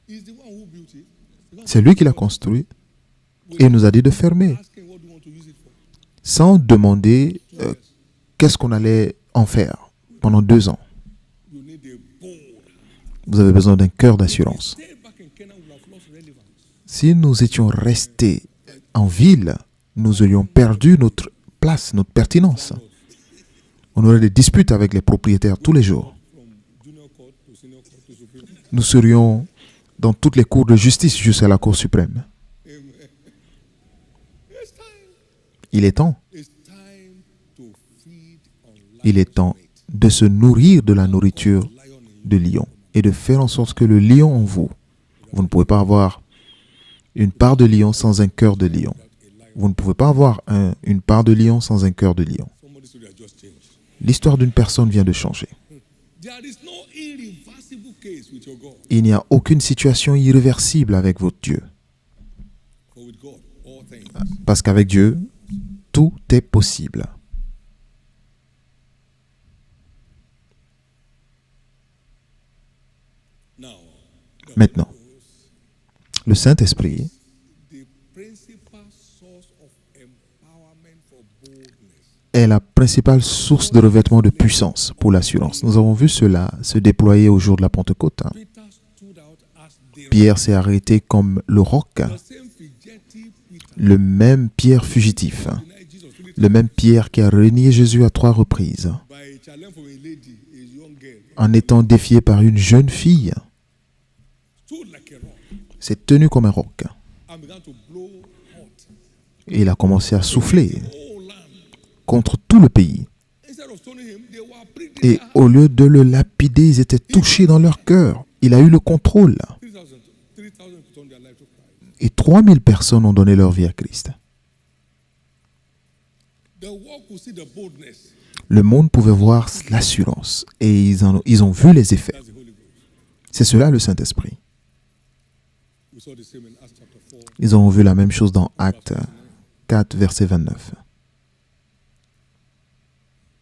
He's the one who built it. C'est lui qui l'a construit. Et il nous a dit de fermer, Asking what do you want to use it for? sans demander qu'est-ce qu'on allait en faire pendant 2 ans. You need a bold. Vous avez besoin d'un cœur d'assurance. Stay back in Canaan will have lost relevance. Si nous étions restés en ville, nous aurions perdu notre place, notre pertinence. On aurait des disputes avec les propriétaires tous les jours. From junior court to senior court to supreme. Nous serions dans toutes les cours de justice jusqu'à la Cour suprême. Amen. It's time. Il est temps It's time to feed on Il est temps de se nourrir de la nourriture de lion et de faire en sorte que le lion en vous, vous ne pouvez pas avoir une part de lion sans un cœur de lion. Vous ne pouvez pas avoir une part de lion sans un cœur de lion. Somebody's story has just changed. L'histoire d'une personne vient de changer. There is no irreversible case with your God. Il n'y a aucune situation irréversible avec votre Dieu. For with God, all things. Parce qu'avec Dieu, tout est possible. Now, Maintenant, le Saint-Esprit the principal source of empowerment for boldness. est la principale source de revêtement de puissance pour l'assurance. Nous avons vu cela se déployer au jour de la Pentecôte. Peter stood out as the Pierre s'est arrêté comme le roc, same fugitive Peter. le même Pierre fugitif, Denied Jesus three le même Pierre qui a renié Jésus à 3 reprises, by a challenge from a lady, a young girl, en étant défié par une jeune fille, stood like a rock s'est tenu comme un roc. and began to blow hot. Et il a commencé à souffler Whole land. contre tout le pays. Instead of stoning him, they were pricking Et their au lieu de le lapider, ils étaient touchés dans leur cœur. Il a eu le contrôle. 3,000 turned their life to Christ. Et 3000 personnes ont donné leur vie à Christ. The world could see the boldness. Le monde pouvait voir l'assurance et ils ont vu les effets. That's the Holy Ghost. C'est cela le Saint-Esprit. We saw the same in Acts chapter 4. Ils ont vu la même chose dans Actes 4, verset 29.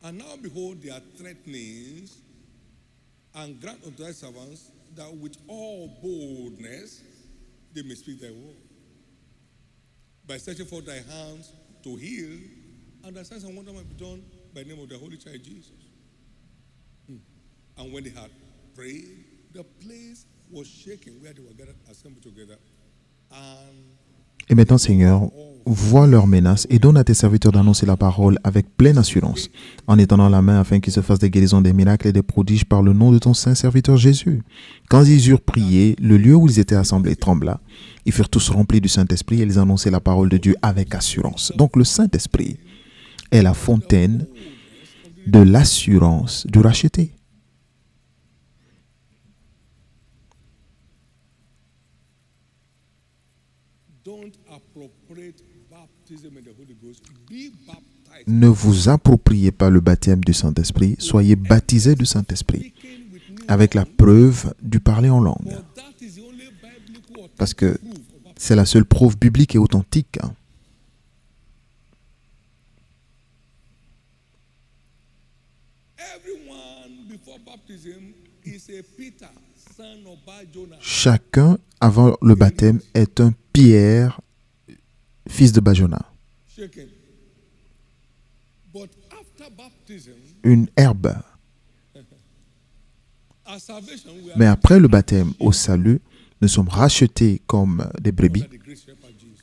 And now behold, their threatenings, and grant unto thy servants that with all boldness they may speak thy word. By stretching forth thy hands to heal, and thy signs and wonders might be done by the name of the Holy Child Jesus. And when they had prayed, the place was shaken where they were gathered, assembled together. And Et maintenant, Seigneur, vois leurs menaces et donne à tes serviteurs d'annoncer la parole avec pleine assurance, en étendant la main afin qu'ils se fassent des guérisons, des miracles et des prodiges par le nom de ton saint serviteur Jésus. Quand ils eurent prié, le lieu où ils étaient assemblés trembla. Ils furent tous remplis du Saint-Esprit et ils annonçaient la parole de Dieu avec assurance. Donc le Saint-Esprit est la fontaine de l'assurance du racheté. don't appropriate baptism in the Holy Ghost. Be baptized. Ne vous appropriez pas le baptême du Saint-Esprit, soyez baptisés du Saint-Esprit Speaking with new avec la preuve du parler en langue. For that is the only biblical Parce que proof of baptism. c'est la seule preuve biblique et authentique. Everyone before baptism is a Peter, son of Bar Jonah. Chacun, avant le baptême, est un Pierre, fils de Bajona, Shaken. But after baptism, une herbe. our salvation, we are Mais après le baptême au salut, nous sommes rachetés comme des brebis under the great shepherd Jesus.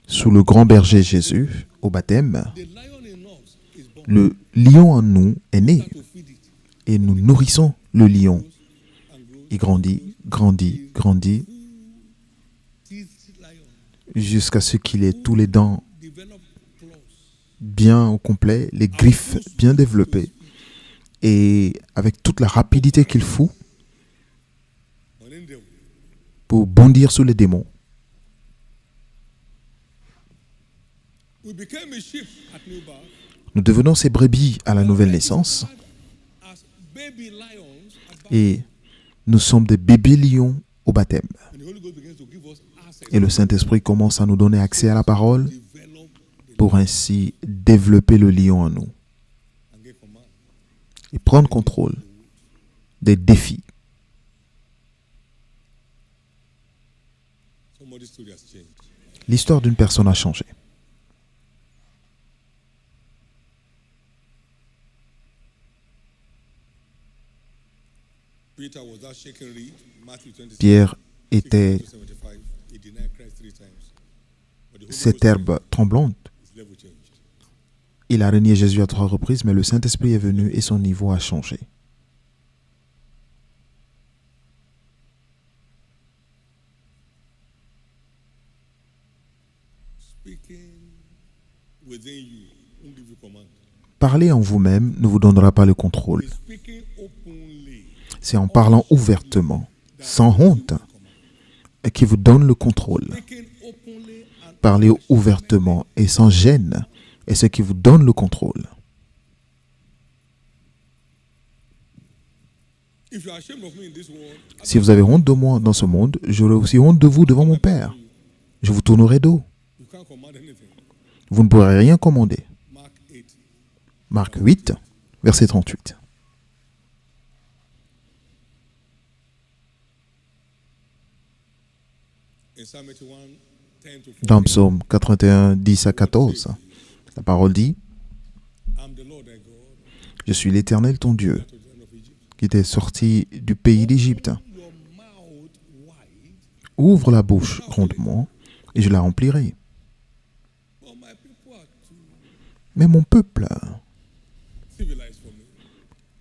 sous le grand berger Jésus au baptême. The lion in us is born. Le lion en nous est né Start to feed it. et nous nourrissons le lion. And grow. Il grandit, grandit, grandit Teeth lion. jusqu'à ce qu'il ait tous les dents Develop claws. bien au complet, les griffes bien développées et avec toute la rapidité qu'il faut On in them. pour bondir sur les démons. We became a sheep at new birth. Nous devenons ces brebis à la nouvelle naissance As baby lions at birth. et nous sommes des bébés lions au baptême. And the Holy Ghost begins to give us access Et le Saint-Esprit commence à nous donner accès à la parole to develop the pour ainsi développer le lion en nous and get command. et prendre contrôle des défis. Somebody's story has changed. L'histoire d'une personne a changé. Peter was that shaken reed, Matthew 26, Pierre était 75. He denied Christ 3 times. But the Holy cette Ghost herbe tremblante. his level changed. Il a renié Jésus à 3 reprises, mais le Saint-Esprit est venu et son niveau a changé. Speaking within you, won't give you command. parler en vous-même ne vous donnera pas le contrôle. It's speaking openly C'est en parlant ouvertement, sans honte, qui vous donne le contrôle. speaking openly and Parler ouvertement et sans gêne est ce qui vous donne le contrôle. if you are ashamed of me in this world, Si vous avez honte de moi dans ce monde, j'aurai aussi honte de vous devant mon Père. Je vous tournerai dos. you can't command anything. Vous ne pourrez rien commander. Mark 8. Marc 8, verset 38. In Psalm 81, 10 to 14, Dans Psaume 81, 10 à 14, la parole dit I'm the Lord thy God, « Je suis l'Éternel ton Dieu, to the land of Egypt. qui t'est sorti du pays d'Égypte. Your mouth wide, Ouvre la bouche grandement, et je la remplirai. but my people are too Mais mon peuple civilized for me.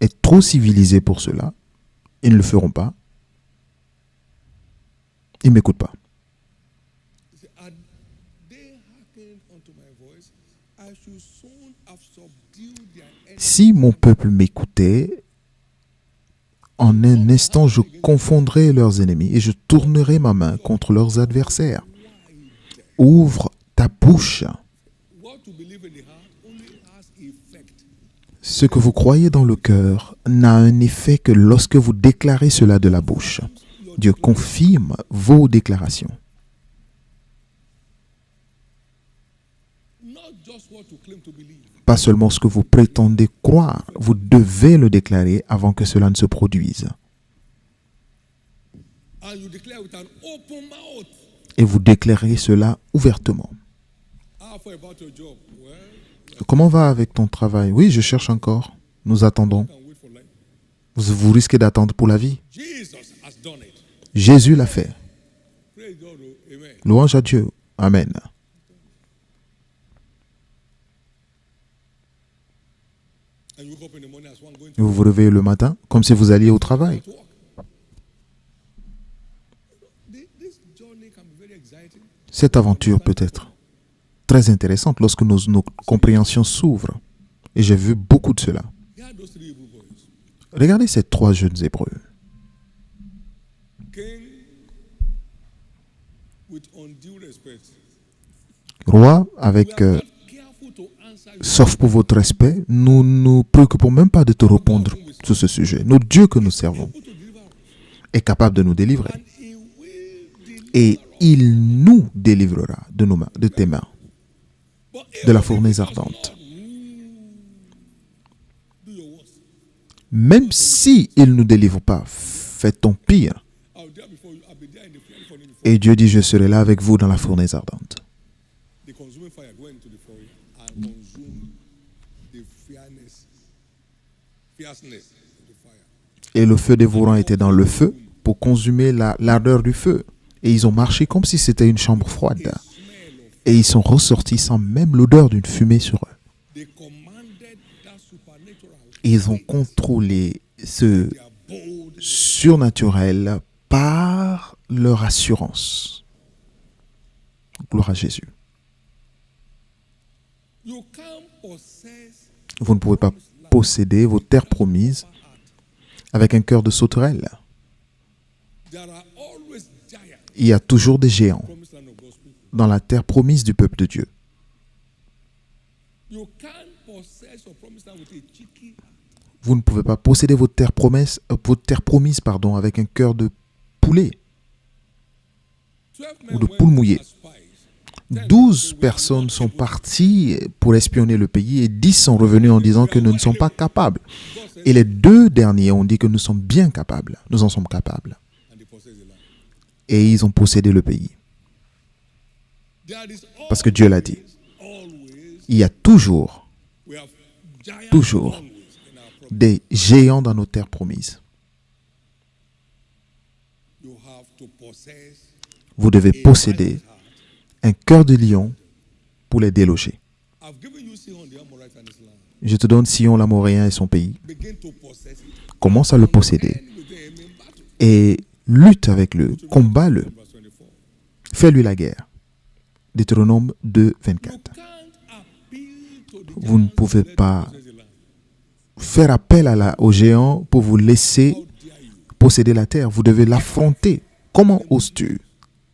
est trop civilisé pour cela. Ils ne le feront pas. Ils ne m'écoutent pas. He said, had they hearkened unto my voice, I should soon have subdued their enemies. Si mon peuple m'écoutait, en un instant je confondrai leurs ennemis et je tournerai ma main contre leurs adversaires. Ouvre ta bouche. What to believe in the heart only has effect Ce que vous croyez dans le cœur n'a un effet que lorsque vous déclarez cela de la bouche. Dieu confirme vos déclarations. not just what to claim to believe. Pas seulement ce que vous prétendez croire, vous devez le déclarer avant que cela ne se produise. And you declare with an open mouth. Et vous déclarez cela ouvertement. How far about your job? Well, Comment va avec ton travail? Oui, je cherche encore. Nous attendons. you can wait for life. Vous risquez d'attendre pour la vie. Jesus has done it. Jésus l'a fait. Praise God. Oh, amen. Louange à Dieu. Amen. And you wake up in the morning as one going Et vous vous réveillez le matin comme si vous alliez au travail. to work. This journey can be very exciting. Cette aventure peut être très intéressante lorsque nos compréhensions s'ouvrent. Et j'ai vu beaucoup de cela. You had those three Hebrew boys. Regardez ces trois jeunes Hébreux. King, with undue respect. Roi, We avec are not careful to answer you. sauf pour votre respect, nous ne nous préoccupons même pas de te répondre sur ce sujet. Notre Dieu que nous servons Able to deliver us. est capable de nous délivrer. And he will deliver Et us. il nous délivrera de, nos mains, de tes mains, But de la if fournaise it does ardente. not, do your worst. Même si il ne nous délivre pas, fais ton pire. I'll be there before you. I'll be there in the fiery furnace before Et Dieu dit, je serai là avec vous dans la fournaise ardente. the consuming fire go into the furnace and consume the fierceness of the fire. Et le feu dévorant était dans le feu pour consumer l'ardeur du feu. Et ils ont marché comme si c'était une chambre froide. Smell of Et ils sont ressortis sans même l'odeur d'une fumée sur eux. they commanded that supernatural. Ils ont contrôlé ce They are bold. surnaturel par leur assurance. Gloire à Jésus. You can't possess Vous ne pouvez pas posséder vos terres promises avec un cœur de sauterelle. There are always giants. Il y a toujours des géants Promised land of God's people. dans la terre promise du peuple de Dieu. You can't possess your promised land with a cheeky. Vous ne pouvez pas posséder votre terre promise, avec un cœur de poulet 12 ou de men poule went mouillée. as spies. 12 personnes sont parties pour espionner le pays et 10 sont revenus en disant que nous ne sommes pas capables. God said, Et les deux derniers ont dit que nous sommes bien capables. Nous en sommes capables. and they possessed the land. Et ils ont possédé le pays. There is Parce que Dieu l'a dit. always Il y a toujours we have giants Toujours. always in our promise. des géants dans nos terres promises. You have to possess Vous devez a posséder lion's heart. un cœur de lion pour les déloger. I've given you Sihon the Amorite and his land. Je te donne Sion l'Amoréen et son pays. Begin to possess it. Commence à le posséder And with them in battle. et lutte avec le, combat-le, Verse 24. fais-lui la guerre. Deutéronome 2, You 24. can't appeal to the Vous ne giants pouvez to let pas them possess the land. faire appel aux géants pour vous laisser posséder la terre. Vous devez l'affronter. Comment oses-tu?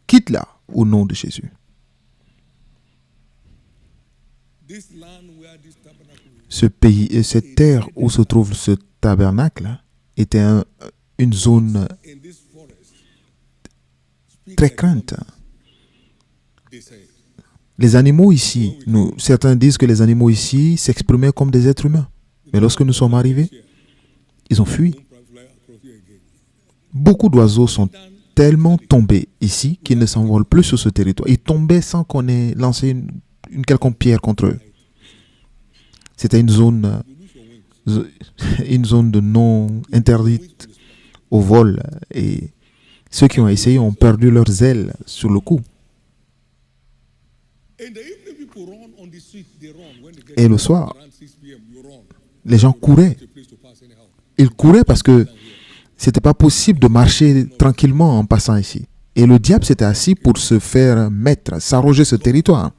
Quitte-la au nom de Jésus. Ce pays et cette terre où se trouve ce tabernacle était une zone très crainte. Les animaux ici, certains disent que les animaux ici s'exprimaient comme des êtres humains. Mais lorsque nous sommes arrivés, ils ont fui. Beaucoup d'oiseaux sont tellement tombés ici qu'ils ne s'envolent plus sur ce territoire. Ils tombaient sans qu'on ait lancé une quelconque pierre contre eux. C'était une zone de non interdite au vol. Et ceux qui ont essayé ont perdu leurs ailes sur le coup. Et le soir, les gens couraient. Ils couraient parce que c'était pas possible de marcher tranquillement en passant ici. Et le diable s'était assis pour se faire mettre, s'arroger ce territoire,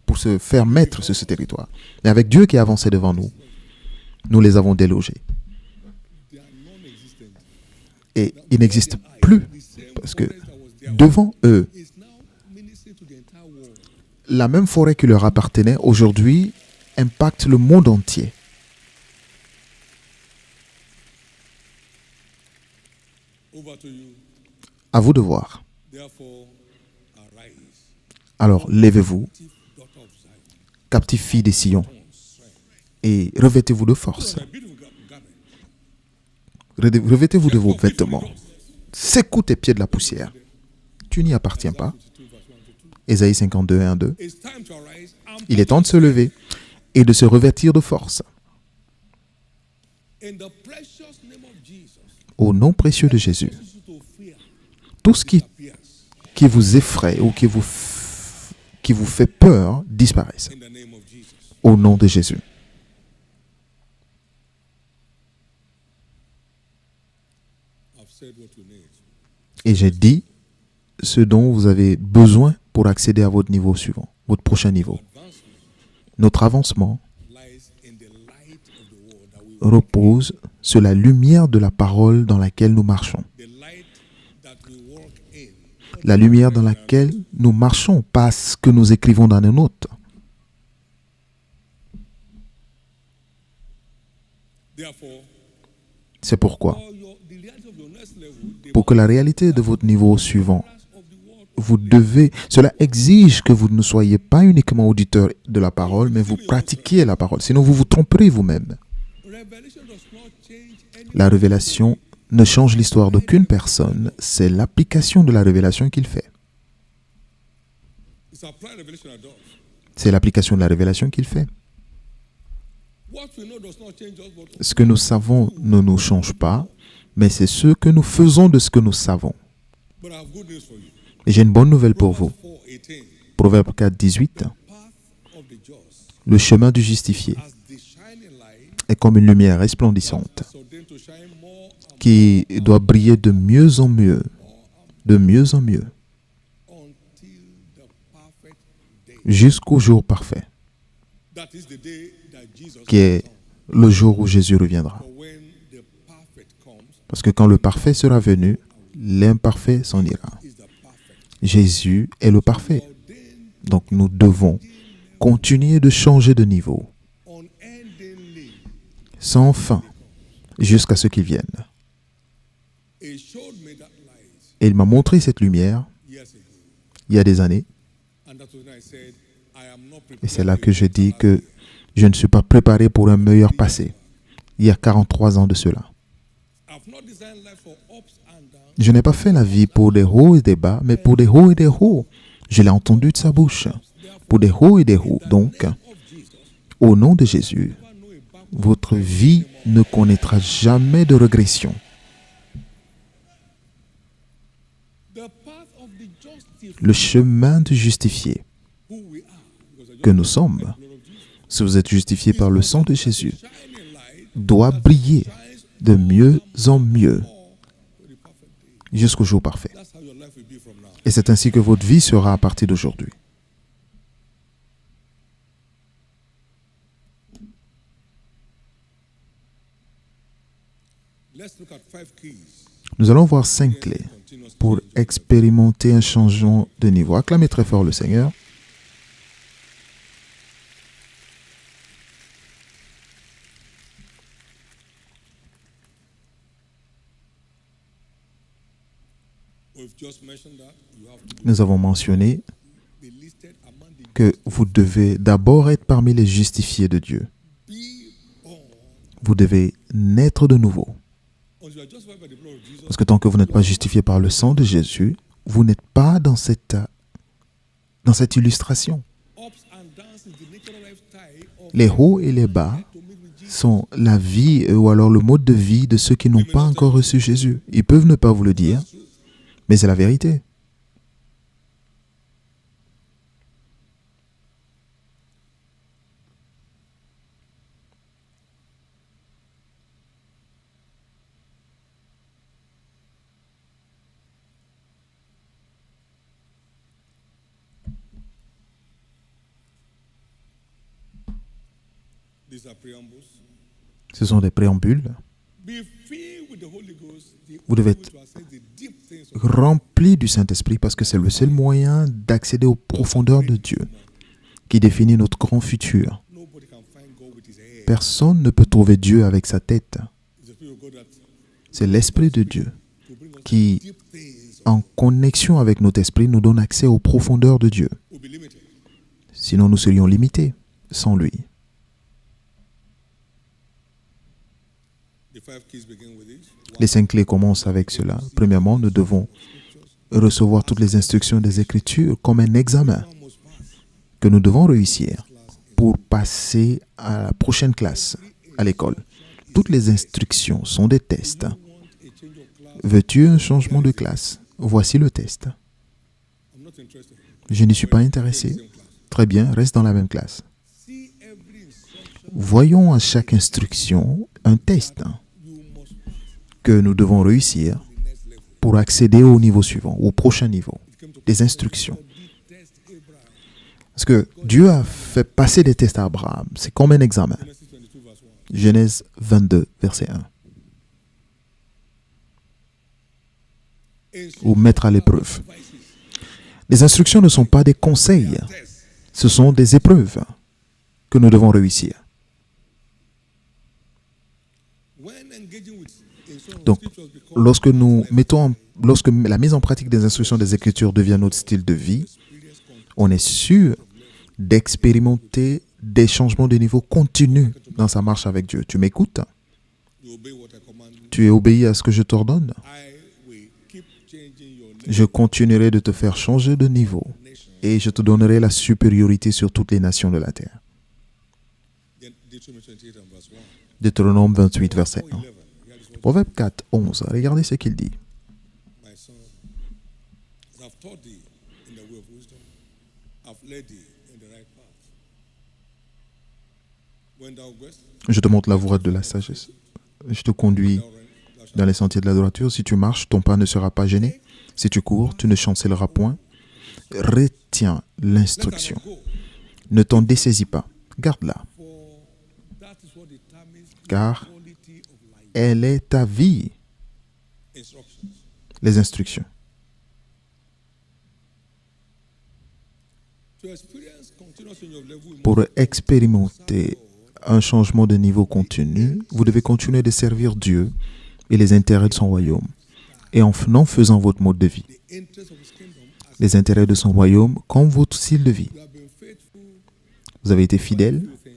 pour se faire mettre sur ce territoire. Mais avec Dieu qui avançait devant nous, nous les avons délogés. Et ils n'existent plus parce que devant eux, la même forêt qui leur appartenait aujourd'hui impacte le monde entier. À vous de voir. Alors, levez-vous, captive fille des Sion, et revêtez-vous de force. Revêtez-vous de vos vêtements. Secoue tes pieds de la poussière. Tu n'y appartiens pas. Ésaïe 52, 1, 2. Il est temps de se lever et de se revêtir de force. Au nom précieux de Jésus, tout ce qui vous effraie ou qui vous fait peur disparaisse. Au nom de Jésus. Et j'ai dit ce dont vous avez besoin pour accéder à votre niveau suivant, votre prochain niveau. Notre avancement repose sur la lumière de la parole dans laquelle nous marchons. La lumière dans laquelle nous marchons, pas ce que nous écrivons dans nos notes. C'est pourquoi, pour que la réalité de votre niveau suivant, cela exige que vous ne soyez pas uniquement auditeur de la parole, mais vous pratiquiez la parole. Sinon, vous vous tromperez vous-même. La révélation ne change l'histoire d'aucune personne, c'est l'application de la révélation qu'il fait. C'est l'application de la révélation qu'il fait. Ce que nous savons ne nous change pas, mais c'est ce que nous faisons de ce que nous savons. Et j'ai une bonne nouvelle pour vous. Proverbe 4, 18. Le chemin du justifié est comme une lumière resplendissante qui doit briller de mieux en mieux, jusqu'au jour parfait, qui est le jour où Jésus reviendra. Parce que quand le parfait sera venu, l'imparfait s'en ira. Jésus est le parfait. Donc nous devons continuer de changer de niveau, sans fin, jusqu'à ce qu'il vienne. Et il m'a montré cette lumière il y a des années. Et c'est là que je dis que je ne suis pas préparé pour un meilleur passé. Il y a 43 ans de cela. Je n'ai pas fait la vie pour des hauts et des bas, mais pour des hauts et des hauts. Je l'ai entendu de sa bouche. Pour des hauts et des hauts. Donc, au nom de Jésus, votre vie ne connaîtra jamais de régression. Le chemin du justifié que nous sommes, si vous êtes justifié par le sang de Jésus, doit briller de mieux en mieux jusqu'au jour parfait. Et c'est ainsi que votre vie sera à partir d'aujourd'hui. Let's look at 5 keys Nous allons voir 5 clés pour expérimenter un changement de niveau. Acclamez très fort le Seigneur. We've just mentioned that you have to Nous avons mentionné be listed among the que vous devez d'abord être parmi les justifiés de Dieu. be born. Vous devez naître de nouveau. Until you are justified by the blood of Jesus, Parce que tant que vous n'êtes pas justifié par le sang de Jésus, vous n'êtes pas dans cette illustration. ups and downs is the natural lifestyle of Les hauts et les bas to meet with Jesus. sont la vie ou alors le mode de vie de ceux qui n'ont pas encore reçu Jésus. Ils peuvent ne pas vous le dire, mais c'est la vérité. These are preambles. Ce sont des préambules. Be filled with the Holy Ghost. The Vous devez only way être to access the deep things of rempli du Saint-Esprit parce que c'est le seul moyen d'accéder aux profondeurs de Dieu qui définit notre grand futur. nobody can find God with his head. Personne ne peut trouver Dieu avec sa tête. It's the Spirit of God that C'est l'Esprit de Dieu to bring us qui, deep things en connexion avec notre esprit, nous donne accès aux profondeurs de Dieu. will be limited. Sinon, nous serions limités sans lui. The 5 keys begin with this. Les 5 clés commencent avec cela. Premièrement, nous devons recevoir toutes les instructions des Écritures comme un examen One must pass que nous devons réussir class. pour passer à la prochaine classe à l'école. Toutes les instructions sont des tests. Want a change of class? Veux-tu un changement de classe? Voici le test. I'm not interested. Je n'y suis pas intéressé. Same class. Très bien, reste dans la même classe. See every instruction Voyons à chaque instruction un test you must pass que nous devons réussir to the next level. pour accéder au niveau suivant, au prochain niveau. It came to Des instructions. God did test Abraham. Parce que Dieu a fait passer des tests à Abraham. C'est comme un examen. Genesis 22 verse 1. Genèse 22, verset 1. Ou mettre à l'épreuve. Les instructions ne sont pas des conseils. Test. Ce sont des épreuves que nous devons réussir. When engaging with instruction Donc, scriptures become lorsque la mise en pratique des instructions des Écritures devient notre style de vie, experience on est sûr d'expérimenter des changements de niveau continus dans sa marche avec Dieu. Tu m'écoutes? you obey what I command you. Tu es obéi à ce que je t'ordonne? I will keep changing your Je continuerai de te faire changer de niveau nation. et je te donnerai la supériorité sur toutes les nations de la terre. Deuteronomy 28 and verse 1. Deutéronome 28, verset 1. 11. Hear this word. Proverbe 4, 11. Regardez ce qu'il dit. My son, as I've taught thee in the way of wisdom, I've led thee in the right path. When thou goest, Je te montre la voie de la sagesse. Je te conduis thou shalt dans les sentiers de la droiture. Si tu marches, ton pas ne sera pas gêné. Si tu cours, tu ne chancelleras point. Retiens l'instruction. go. Ne t'en dessaisis pas. Garde-la, For that is what determines the car quality of life. elle est ta vie. Instructions. Les instructions. To experience continuous change of level, we Pour must expérimenter un changement de niveau continu, vous devez continuer de servir Dieu et les intérêts de son royaume. Et en faisant votre mode de vie, the interest of his kingdom as les intérêts de son royaume comme votre style de vie. you have been faithful Vous avez été fidèle to things,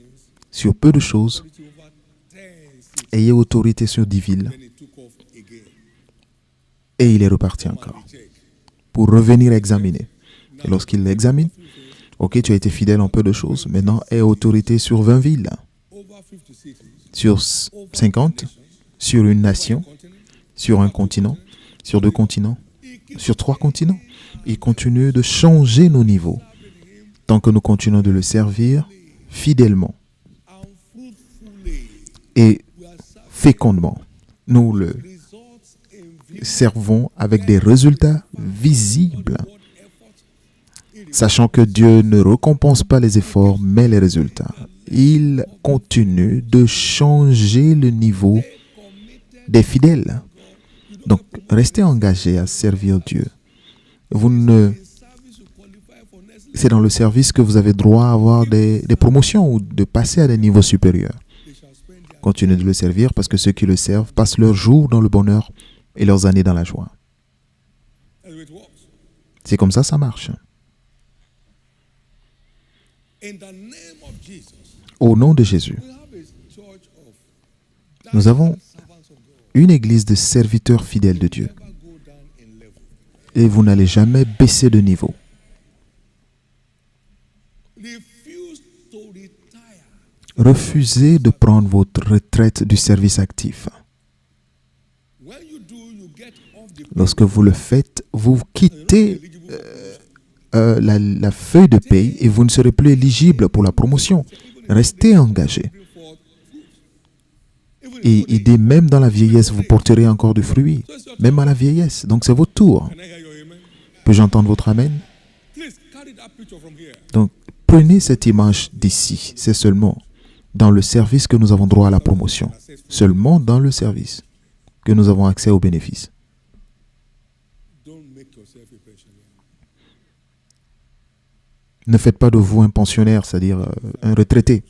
sur peu de choses, authority over 10 cities, ayez autorité sur 10 villes, then he took off again. et il est reparti Man, encore check. pour revenir examiner. Et lorsqu'il l'examine, ok, tu as été fidèle en peu de choses, maintenant aie autorité sur 20 villes, Over 50 cities, sur 50, sur une nation, continent, sur un continent, sur 2 continents, sur 3 continents. Il continue de changer nos niveaux tant que nous continuons de le servir fidèlement and fruitfully. et We are serving fécondement. Nous le results in servons avec des résultats visibles, what effort sachant que Dieu ne récompense pas les efforts, mais les résultats. Il continue de changer le niveau committed des fidèles. Donc, restez engagés à servir Dieu. C'est dans le service que vous avez droit à avoir des promotions ou de passer à des niveaux supérieurs. Continuez de le servir parce que ceux qui le servent passent leurs jours dans le bonheur et leurs années dans la joie. C'est comme ça marche. Au nom de Jésus, nous avons une église de serviteurs fidèles de Dieu. Et vous n'allez jamais baisser de niveau. Refusez de prendre votre retraite du service actif. Lorsque vous le faites, vous quittez la feuille de paye et vous ne serez plus éligible pour la promotion. Restez engagé. Et idée, même dans la vieillesse, vous porterez encore du fruit. Même à la vieillesse. Donc c'est votre tour. Peux-je entendre votre amen? Donc prenez cette image d'ici. C'est seulement dans le service que nous avons droit à la promotion. Seulement dans le service que nous avons accès aux bénéfices. Ne faites pas de vous un pensionnaire, c'est-à-dire un retraité.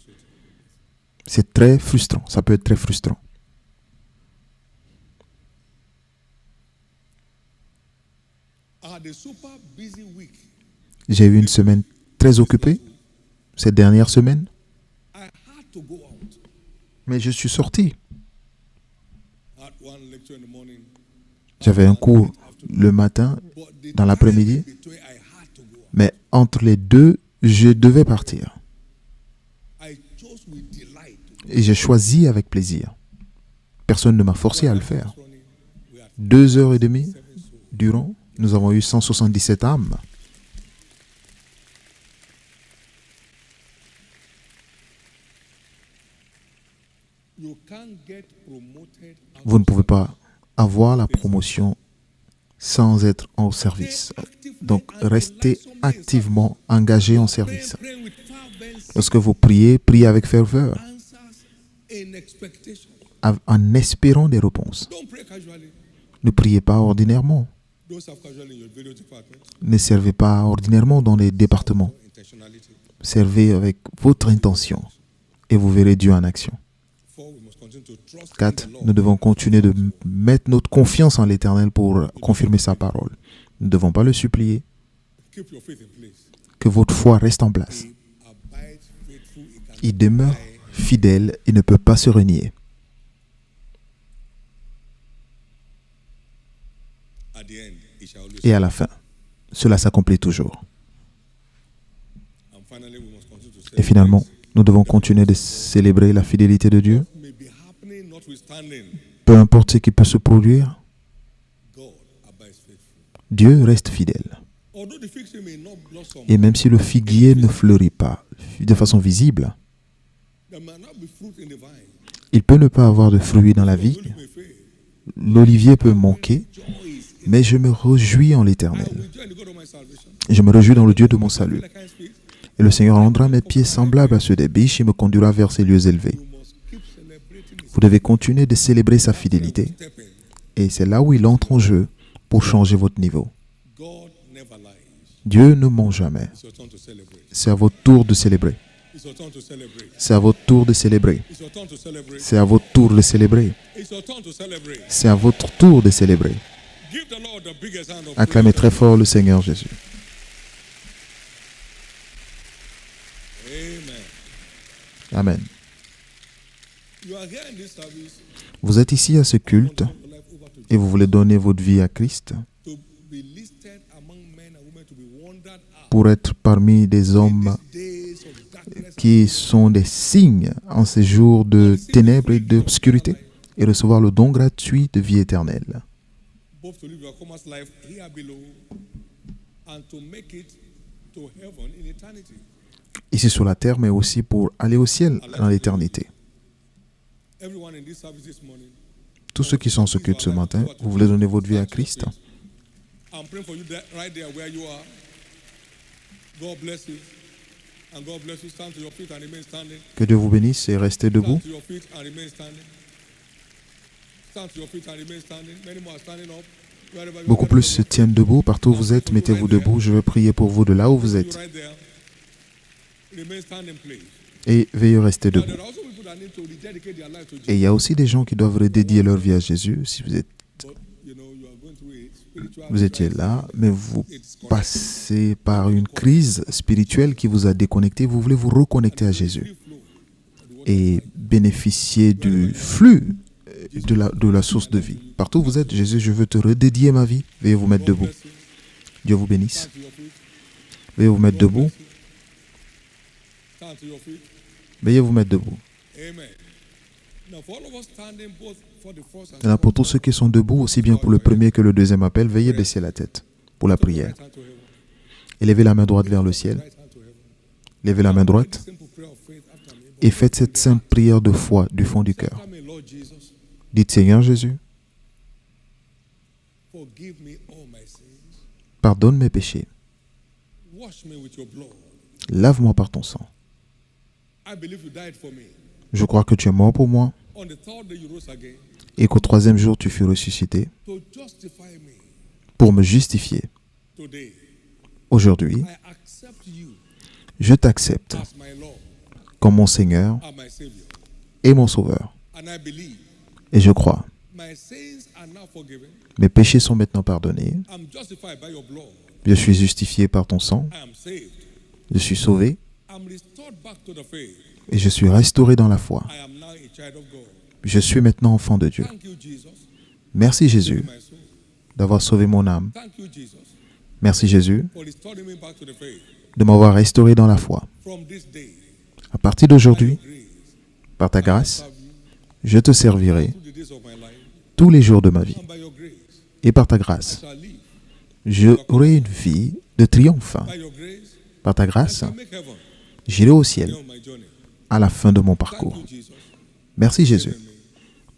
C'est très frustrant. Ça peut être très frustrant. J'ai eu une semaine très occupée, cette dernière semaine. Mais je suis sorti. J'avais un cours le matin, dans l'après-midi. Mais entre les deux, je devais partir. Et j'ai choisi avec plaisir. Personne ne m'a forcé à le faire. 2h30 durant, nous avons eu 177 âmes. Vous ne pouvez pas avoir la promotion sans être en service. Donc, restez activement engagé en service. Lorsque vous priez, priez avec ferveur, en espérant des réponses. Ne priez pas ordinairement. Ne servez pas ordinairement dans les départements. Servez avec votre intention et vous verrez Dieu en action. 4. Nous devons continuer de mettre notre confiance en l'Éternel pour confirmer sa parole. Nous ne devons pas le supplier. Que votre foi reste en place. Il demeure fidèle et ne peut pas se renier. Et à la fin, cela s'accomplit toujours. Et finalement, nous devons continuer de célébrer la fidélité de Dieu. Peu importe ce qui peut se produire, Dieu reste fidèle. Et même si le figuier ne fleurit pas de façon visible, il peut ne pas avoir de fruits dans la vigne, l'olivier peut manquer, mais je me réjouis en l'Éternel. Je me réjouis dans le Dieu de mon salut. Et le Seigneur rendra mes pieds semblables à ceux des biches et me conduira vers ces lieux élevés. Vous devez continuer de célébrer sa fidélité. Et c'est là où il entre en jeu pour changer votre niveau. Dieu ne ment jamais. C'est à votre tour de célébrer. C'est à votre tour de célébrer. C'est à votre tour de célébrer. C'est à votre tour de célébrer. Acclamez très fort le Seigneur Jésus. Amen. Vous êtes ici à ce culte et vous voulez donner votre vie à Christ pour être parmi des hommes qui sont des signes en ces jours de ténèbres et d'obscurité et recevoir le don gratuit de vie éternelle. Ici sur la terre, mais aussi pour aller au ciel dans l'éternité. Tous ceux qui sont en ce culte ce matin, vous voulez donner votre vie à Christ. Que Dieu vous bénisse et restez debout. Stand to your feet and remain standing. Many more are standing up. Wherever you Beaucoup are, plus se tiennent debout. Partout où vous êtes, mettez-vous debout. Je vais prier pour vous de là où vous you êtes. right there. Remain standing, please. Et veuillez rester Now, debout. there are also people that need to rededicate their life to Et il Jesus. y a aussi des gens qui doivent redédier leur vie à Jésus. Si vous êtes But you know, you are going through a spiritual Vous étiez crisis. là, mais vous It's correct. passez par une crise spirituelle qui vous a déconnecté. Vous voulez vous reconnecter à Jésus Free flow. et bénéficier du flux de la source de vie. Partout où vous êtes, Jésus, je veux te redédier ma vie. Veuillez vous mettre God debout. bless you. Dieu vous bénisse. Stand to your feet. Veuillez vous mettre debout. Stand to your feet. Veuillez vous mettre debout. Amen. Now, for all of us standing both for the first and Maintenant, pour tous ceux qui sont debout, aussi bien pour le premier que le deuxième appel, veuillez baisser la tête pour la prière. right hand to heaven. Élevez la main droite vers le ciel. Right hand to heaven. Levez la main droite Simple prayer of faith after me. et faites cette simple prière de foi du fond du cœur. After me, Lord Jesus, Dites, Seigneur Jésus, forgive me all my sins. pardonne mes péchés. Wash me with your blood. Lave-moi par ton sang. I believe you died for me. Je crois que tu es mort pour moi On the third day you rose again et qu'au troisième jour tu fus ressuscité to justify me. pour me justifier. Today, Aujourd'hui, I accept you je t'accepte as my Lord comme mon Seigneur and my Savior. et mon Sauveur. And I believe Et je crois, my sins are now forgiven. mes péchés sont maintenant pardonnés. I'm justified by your blood. Je suis justifié par ton sang. I am saved. Je suis sauvé I'm restored back to the faith. et je suis restauré dans la foi. I am now a child of God. Je suis maintenant enfant de Dieu. Thank you, Jesus, Merci for Jésus my soul. d'avoir sauvé mon âme. Thank you, Jesus, Merci Jésus for restoring me back to the faith. de m'avoir restauré dans la foi. From this day, À partir by d'aujourd'hui, your grace, par ta I will grâce, serve you je te servirai through the days of my life. tous les jours de ma vie. And by your grace, Et par ta I grâce, shall live. j'aurai une vie de triomphe. By your grace, Par ta I grâce, shall make heaven j'irai au the ciel end of my journey. à la fin de mon Thank parcours. you, Jesus. Merci Jésus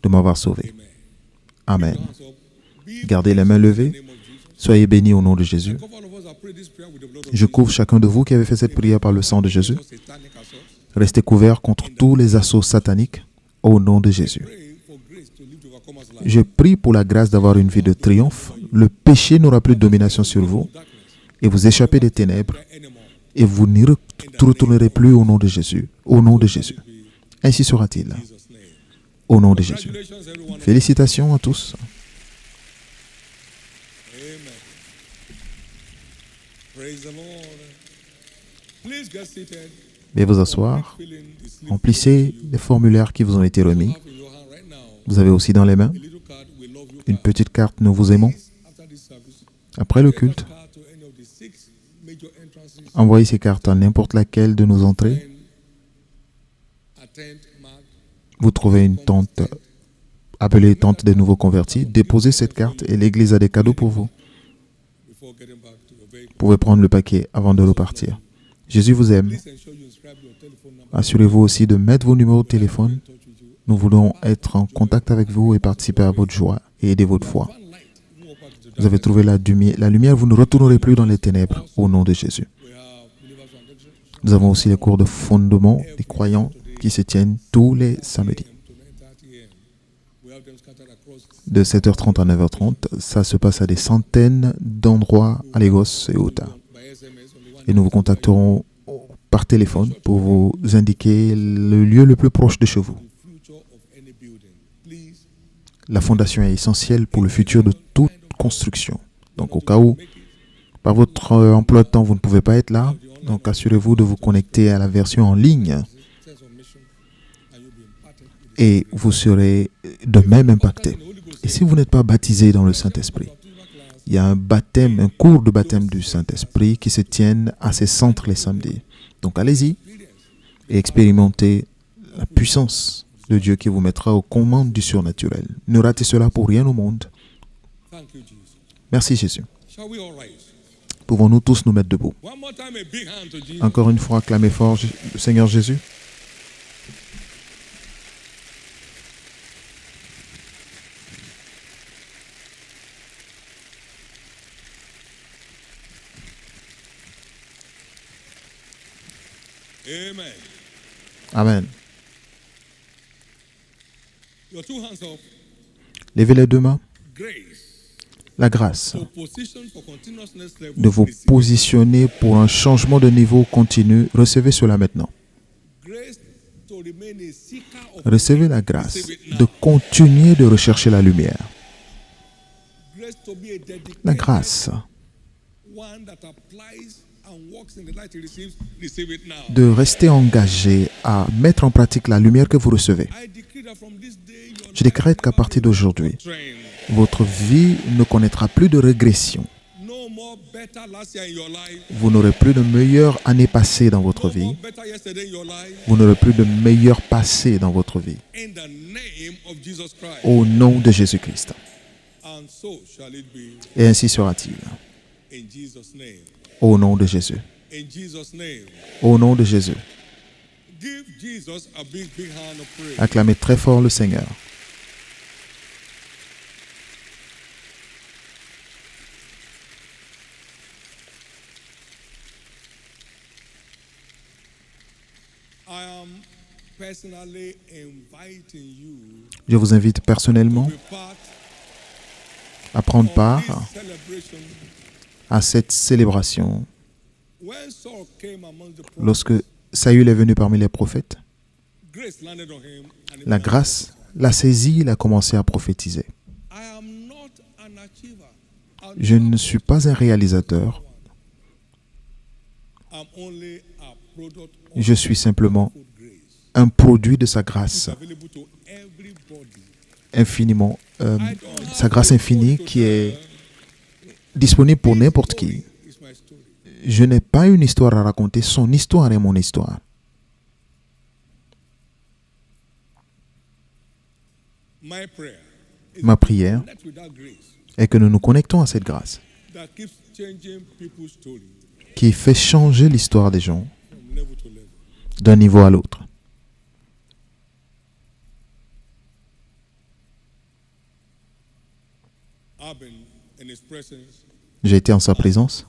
de m'avoir sauvé. Amen. Amen. Hands up. Be Gardez les mains blessed in levées. the name of Jesus. Soyez bénis au nom de Jésus. Cover all of us that prayed this prayer with the blood of Je Jesus. couvre chacun de vous qui avez fait cette prière par le sang de Jésus. Satanic assault. Restez couverts contre tous les assauts sataniques au nom de Jésus. Pray for grace to live the overcomer's life. Je prie pour la grâce d'avoir une vie de triomphe. Le péché n'aura plus de domination sur vous Darkness et vous échappez des ténèbres anymore. et vous n'y retournerez plus au nom de Jésus. Au nom de Jésus. Ainsi sera-t-il. In Jesus' name. Au nom de Jésus. Congratulations, everyone. Félicitations à tous. Amen. Praise the Lord. Please get seated. Veuillez vous asseoir. Fill in the slip Remplissez les formulaires qui vous ont été you remis. have in your hand right now. Vous avez aussi dans les mains A little card. We love you. une card. petite carte Nous vous aimons. Please, after this service, Après le take that culte, card to any of the 6 major entrances envoyez ces cartes à n'importe laquelle de nos entrées. and attend mark. Vous trouvez une tente appelée tente des nouveaux convertis. Déposez cette carte et l'église a des cadeaux pour vous. Before getting back to your vehicle. Vous pouvez prendre le paquet avant de repartir. Jésus vous aime. Please ensure you inscribe your telephone number. Assurez-vous aussi de mettre vos numéros de téléphone. Touch with you. Nous voulons être en contact avec vous et participer à votre joie et aider votre foi. One light. Move back to Vous avez darkness. trouvé la lumière, vous ne retournerez plus dans les ténèbres au nom de Jésus. We have believers foundation. Nous avons aussi les cours de fondement des croyants qui se tiennent tous les samedis To 9:30 a.m. We have them scattered across de 7h30 à 9h30. Ça se passe à des centaines d'endroits à Lagos et Utah. by SMS on the one. Et nous vous contacterons par téléphone pour vous indiquer le lieu le plus proche de chez vous. The future of any building. Please La fondation est essentielle pour le futur de toute construction. Donc au cas où, par votre emploi de temps, vous ne pouvez pas être là, donc assurez-vous de vous connecter à la version en ligne sense of mission and you'll be imparted with the et vous serez de même impacté. Et si vous n'êtes pas baptisé dans le Saint-Esprit, il y a un baptême, un cours de baptême du Saint-Esprit qui se tiennent à ces centres les samedis. Donc allez-y et expérimentez la puissance de Dieu qui vous mettra aux commandes du surnaturel. Ne ratez cela pour rien au monde. Thank you, Jesus. Merci Jésus. Shall we all rise? Pouvons-nous tous nous mettre debout? One more time, a big hand to Jesus. Encore une fois, acclamez fort le Seigneur Jésus. Amen. Amen. Your two hands up. Levez les deux mains. Grace La grâce to position for continuousness level. de vous Receive it. positionner pour un changement de niveau continu. Recevez cela maintenant. Grace to remain a seeker of Recevez la light. grâce Receive it now. de continuer de rechercher la lumière. Grace to be a dedicated La grâce one that applies and walks in the light he receives. Receive it now. de rester engagé à mettre en pratique la lumière que vous recevez. I decree that from this day, your Je décrète qu'à partir d'aujourd'hui, train. votre vie ne connaîtra plus de régression. No more better last year in your life. Vous n'aurez plus de meilleures années passées dans votre No more vie. better yesterday in your life. Vous n'aurez plus de meilleurs passés dans votre vie. In the name of Jesus Christ. Au nom de Jésus-Christ. And so shall it be Et ainsi sera-t-il. in Jesus' name. Au nom de Jésus. In Jesus' name. Au nom de Jésus. Give Jesus a big hand of praise. Acclamez très fort le Seigneur. I am personally inviting you Je vous invite personnellement to be part à prendre of part this celebration. à cette célébration. When Saul came among the prophets, Lorsque Saül est venu parmi les prophètes, grace landed on him and he la began grâce l'a saisi, il a commencé à prophétiser. to prophesy. I am not an achiever. Je ne suis pas un réalisateur, I'm only a product of je suis simplement good grace. un produit de sa grâce Available to everybody. infiniment, sa grâce infinie qui est disponible pour n'importe qui. It's my story. Je n'ai pas une histoire à raconter, son histoire est mon histoire. My prayer is Ma prière connect with that grace est que nous nous connectons à cette grâce that keeps changing people's story qui fait changer l'histoire des gens from level to level. d'un niveau à l'autre. I've been in his presence, J'ai été en sa présence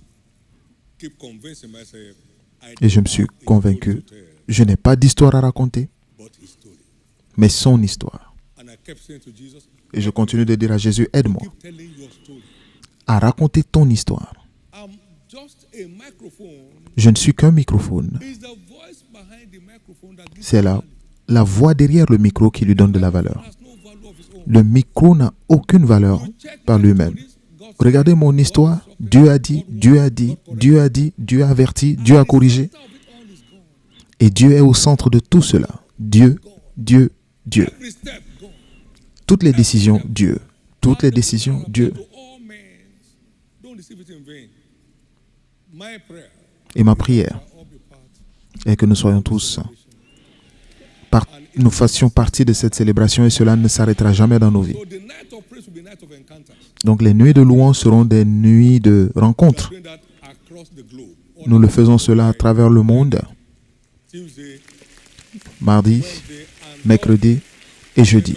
keep convincing myself I et je don't me suis have a story convaincu, to tell, je n'ai pas d'histoire à raconter, but his story. mais son histoire. And I kept saying to Jesus, Et je continue de dire à Jésus, aide-moi keep telling your story. à raconter ton histoire. I'm just a microphone. Je ne suis qu'un microphone. It's the voice behind the microphone that gives C'est value. la voix derrière le micro qui lui donne de la valeur. Has no value of its own. Le micro n'a aucune valeur You check par my lui-même. stories, God Regardez mon histoire. Dieu a dit, Dieu a dit, Dieu a dit, Dieu a averti, Dieu a corrigé. center of it all is God. Et Dieu est au centre de tout cela. Dieu, Dieu, Dieu. Every step, God. Toutes les décisions, Dieu. Toutes les décisions, Dieu. To all men, don't receive it in vain. My prayer, Et ma prière all be part. est que nous soyons tous, nous fassions partie de cette célébration et cela ne s'arrêtera jamais dans nos vies. So the night of praise will be night of encounters. Donc les nuits de louange seront des nuits de rencontres. Doing that across the globe. Nous le faisons cela à travers le monde, Tuesday, mardi, Wednesday, and mercredi et jeudi.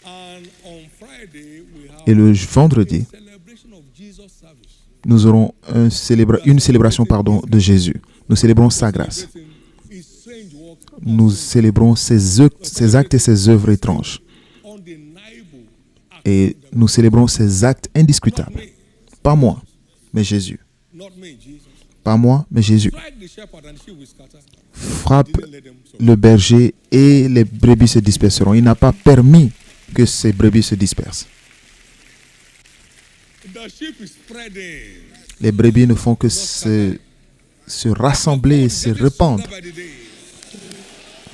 And on Friday, we have Et le vendredi, celebration of Jesus service. nous aurons une célébration de Jésus. Nous célébrons sa grâce. Everything is strange work, Nous célébrons ses actes et ses œuvres étranges. undeniable act. Et nous célébrons ses actes indiscutables. Pas moi, mais Jésus. Not me, Jesus. Pas moi, mais Jésus. Strike the shepherd and she will scatter. Frappe Didn't let them so. le berger et les brebis se disperseront. Il n'a pas permis que ces brebis se dispersent. The sheep is spreading. Les brebis ne font que se rassembler et se répandre. By the day.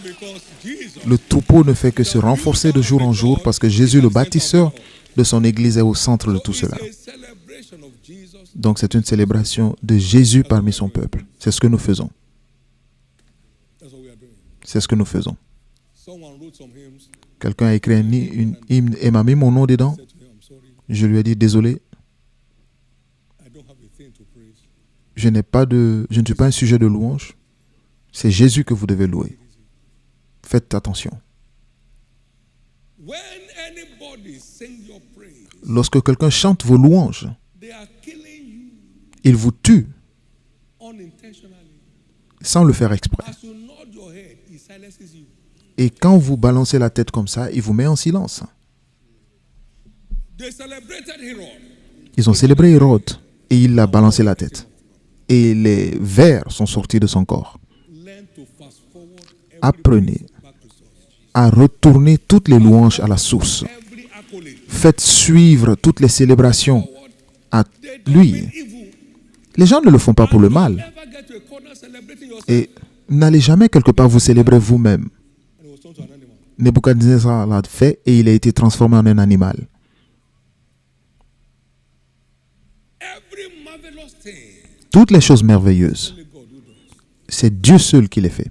Because Jesus Le troupeau ne fait que se renforcer de jour en jour parce que Jésus, le bâtisseur de son Église, est au centre de tout cela. is a celebration of Jesus. Donc c'est une célébration de Jésus parmi son peuple. C'est ce que nous faisons. That's what we are doing. C'est ce que nous faisons. Someone wrote some hymns. Quelqu'un a écrit une hymne et m'a mis mon nom dedans. Said to him, I'm sorry, Je lui ai dit, désolé, I don't have a thing to praise. je ne suis pas un sujet de louange. C'est Jésus que vous devez louer. Faites attention. When anybody sing your praise, Lorsque quelqu'un chante vos louanges, they are killing you il vous tue unintentionally. sans le faire exprès. As you nod your head, he silences you. Et quand vous balancez la tête comme ça, il vous met en silence. They celebrated Herod. Ils ont célébré Hérode et il a balancé la tête. Et les vers sont sortis de son corps. Learn to fast forward Apprenez back to source. à retourner toutes les louanges à la source. Every accolade. Faites suivre toutes les célébrations à They don't lui. mean evil. Les gens ne le font pas pour le mal. Never get to a corner celebrating yourself. Et n'allez jamais quelque part vous célébrer vous-même. And it was turned to an animal. Nebuchadnezzar l'a fait et il a été transformé en un animal. Every marvelous thing, Toutes les choses merveilleuses, only God who does. c'est Dieu seul qui les fait.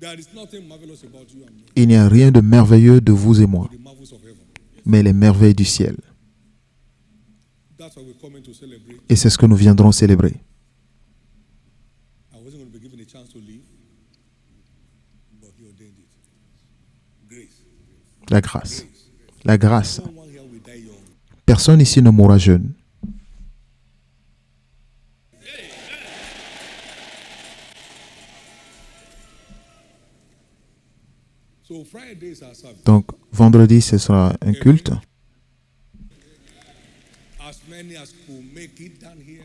There is nothing marvelous about you and me. Il n'y a rien de merveilleux de vous et moi, The marvels of heaven. mais les merveilles du ciel. That's why we're coming to celebrate. Et c'est ce que nous viendrons célébrer. I wasn't going to be given a chance to leave, but he ordained it. Grace. La grâce. La grâce. No one here will die young. Personne ici ne mourra jeune. So Friday is our service. Donc, vendredi, ce sera un culte. As many as could make it down here,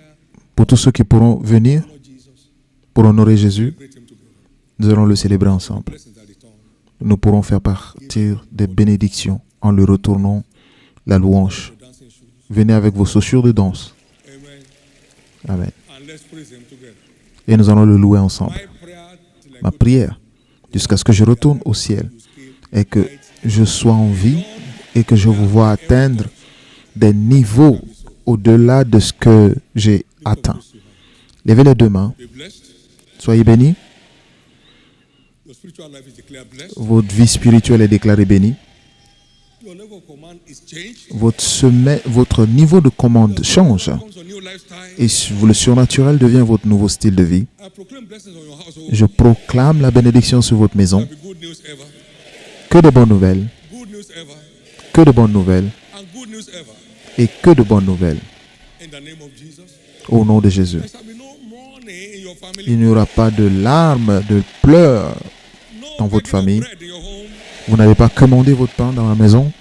Pour tous ceux qui pourront venir Lord Jesus, pour honorer Jésus, celebrate him together. nous allons le célébrer ensemble. Blessings at the tongue. Nous pourrons faire partir des bénédictions en lui retournant la louange. Your dancing shoes. Venez avec vos chaussures de danse. Amen. Amen. And let's praise him together. Et nous allons le louer ensemble. My prayer till I Ma go prière, jusqu'à ce que je retourne au ciel, est que je sois en vie et que je vous vois atteindre des niveaux au-delà de ce que j'ai atteint. Levez les deux mains. be blessed. Soyez bénis. Your spiritual life is declared blessed. Votre vie spirituelle est déclarée bénie. Your level of command is changed. Votre niveau de commande change. Comes a new lifestyle. Et le surnaturel devient votre nouveau style de vie. I proclaim blessings on your household. Je proclame la bénédiction sur votre maison. Be good news ever. Que de bonnes nouvelles. Good news ever. Que de bonnes nouvelles. And good news ever. Et que de bonnes nouvelles. In the name of Jesus. Au nom de Jésus. There shall be no mourning in your family. Il n'y aura pas de larmes, de pleurs dans No votre begging of famille. bread in your home. Vous n'avez pas commandé votre pain dans la maison.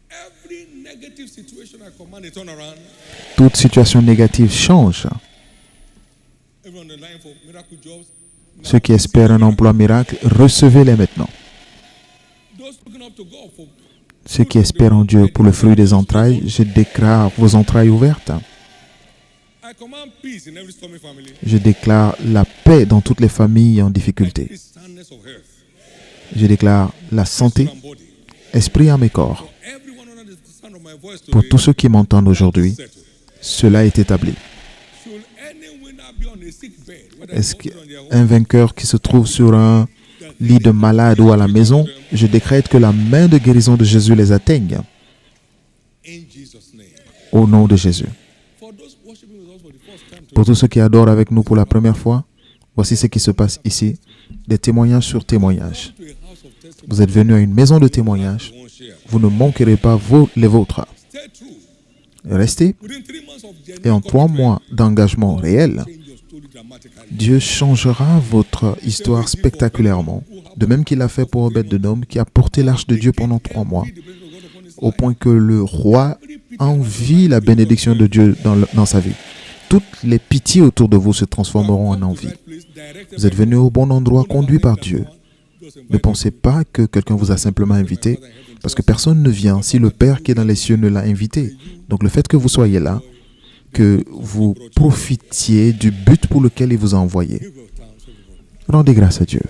Every negative situation I command a turnaround. Toute situation négative change. Everyone on the line for miracle jobs. Ceux qui espèrent un emploi miracle, recevez-les maintenant. Those looking up to God for Ceux qui espèrent en Dieu pour le fruit des entrailles, je déclare vos entrailles ouvertes. I command peace in every stormy family. Je déclare la paix dans toutes les familles en difficulté. Peace, soundness of health. Je déclare la santé, Soul and body. esprit, âme et corps. For everyone under the sound of my voice Pour today, tous ceux qui m'entendent aujourd'hui, settled. cela est établi. Should any winner be on a sick bed, whether Est-ce it's on their home, qu'un vainqueur qui se trouve sur un lit de malade ou à la maison, je décrète que la main de guérison de Jésus les atteigne in Jesus' name. au nom de Jésus. For those worshiping with us for the first time Pour today, tous ceux qui adorent avec nous pour la première fois, voici ce qui se passe ici. Des témoignages sur témoignages. to a house of testimony, Vous êtes venus à une maison de témoignages. you won't share. Vous ne manquerez pas les vôtres. Stay true. Restez Within 3 months of et genuine en 3 commitment, mois d'engagement réel, change your story dramatically. Dieu changera votre histoire spectaculairement. De même qu'il l'a fait pour Obed-Edom, qui a porté l'arche de Dieu pendant 3 mois, The blessing of God upon his au life. point que le roi envie la bénédiction de Dieu dans sa vie. Toutes les pitiés autour de vous se transformeront en envie. Vous êtes venus au bon endroit, conduit par Dieu. Ne pensez pas que quelqu'un vous a simplement invité, parce que personne ne vient si le Père qui est dans les cieux ne l'a invité. Donc le fait que vous soyez là, que vous profitiez du but pour lequel il vous a envoyé. Rendez grâce à Dieu.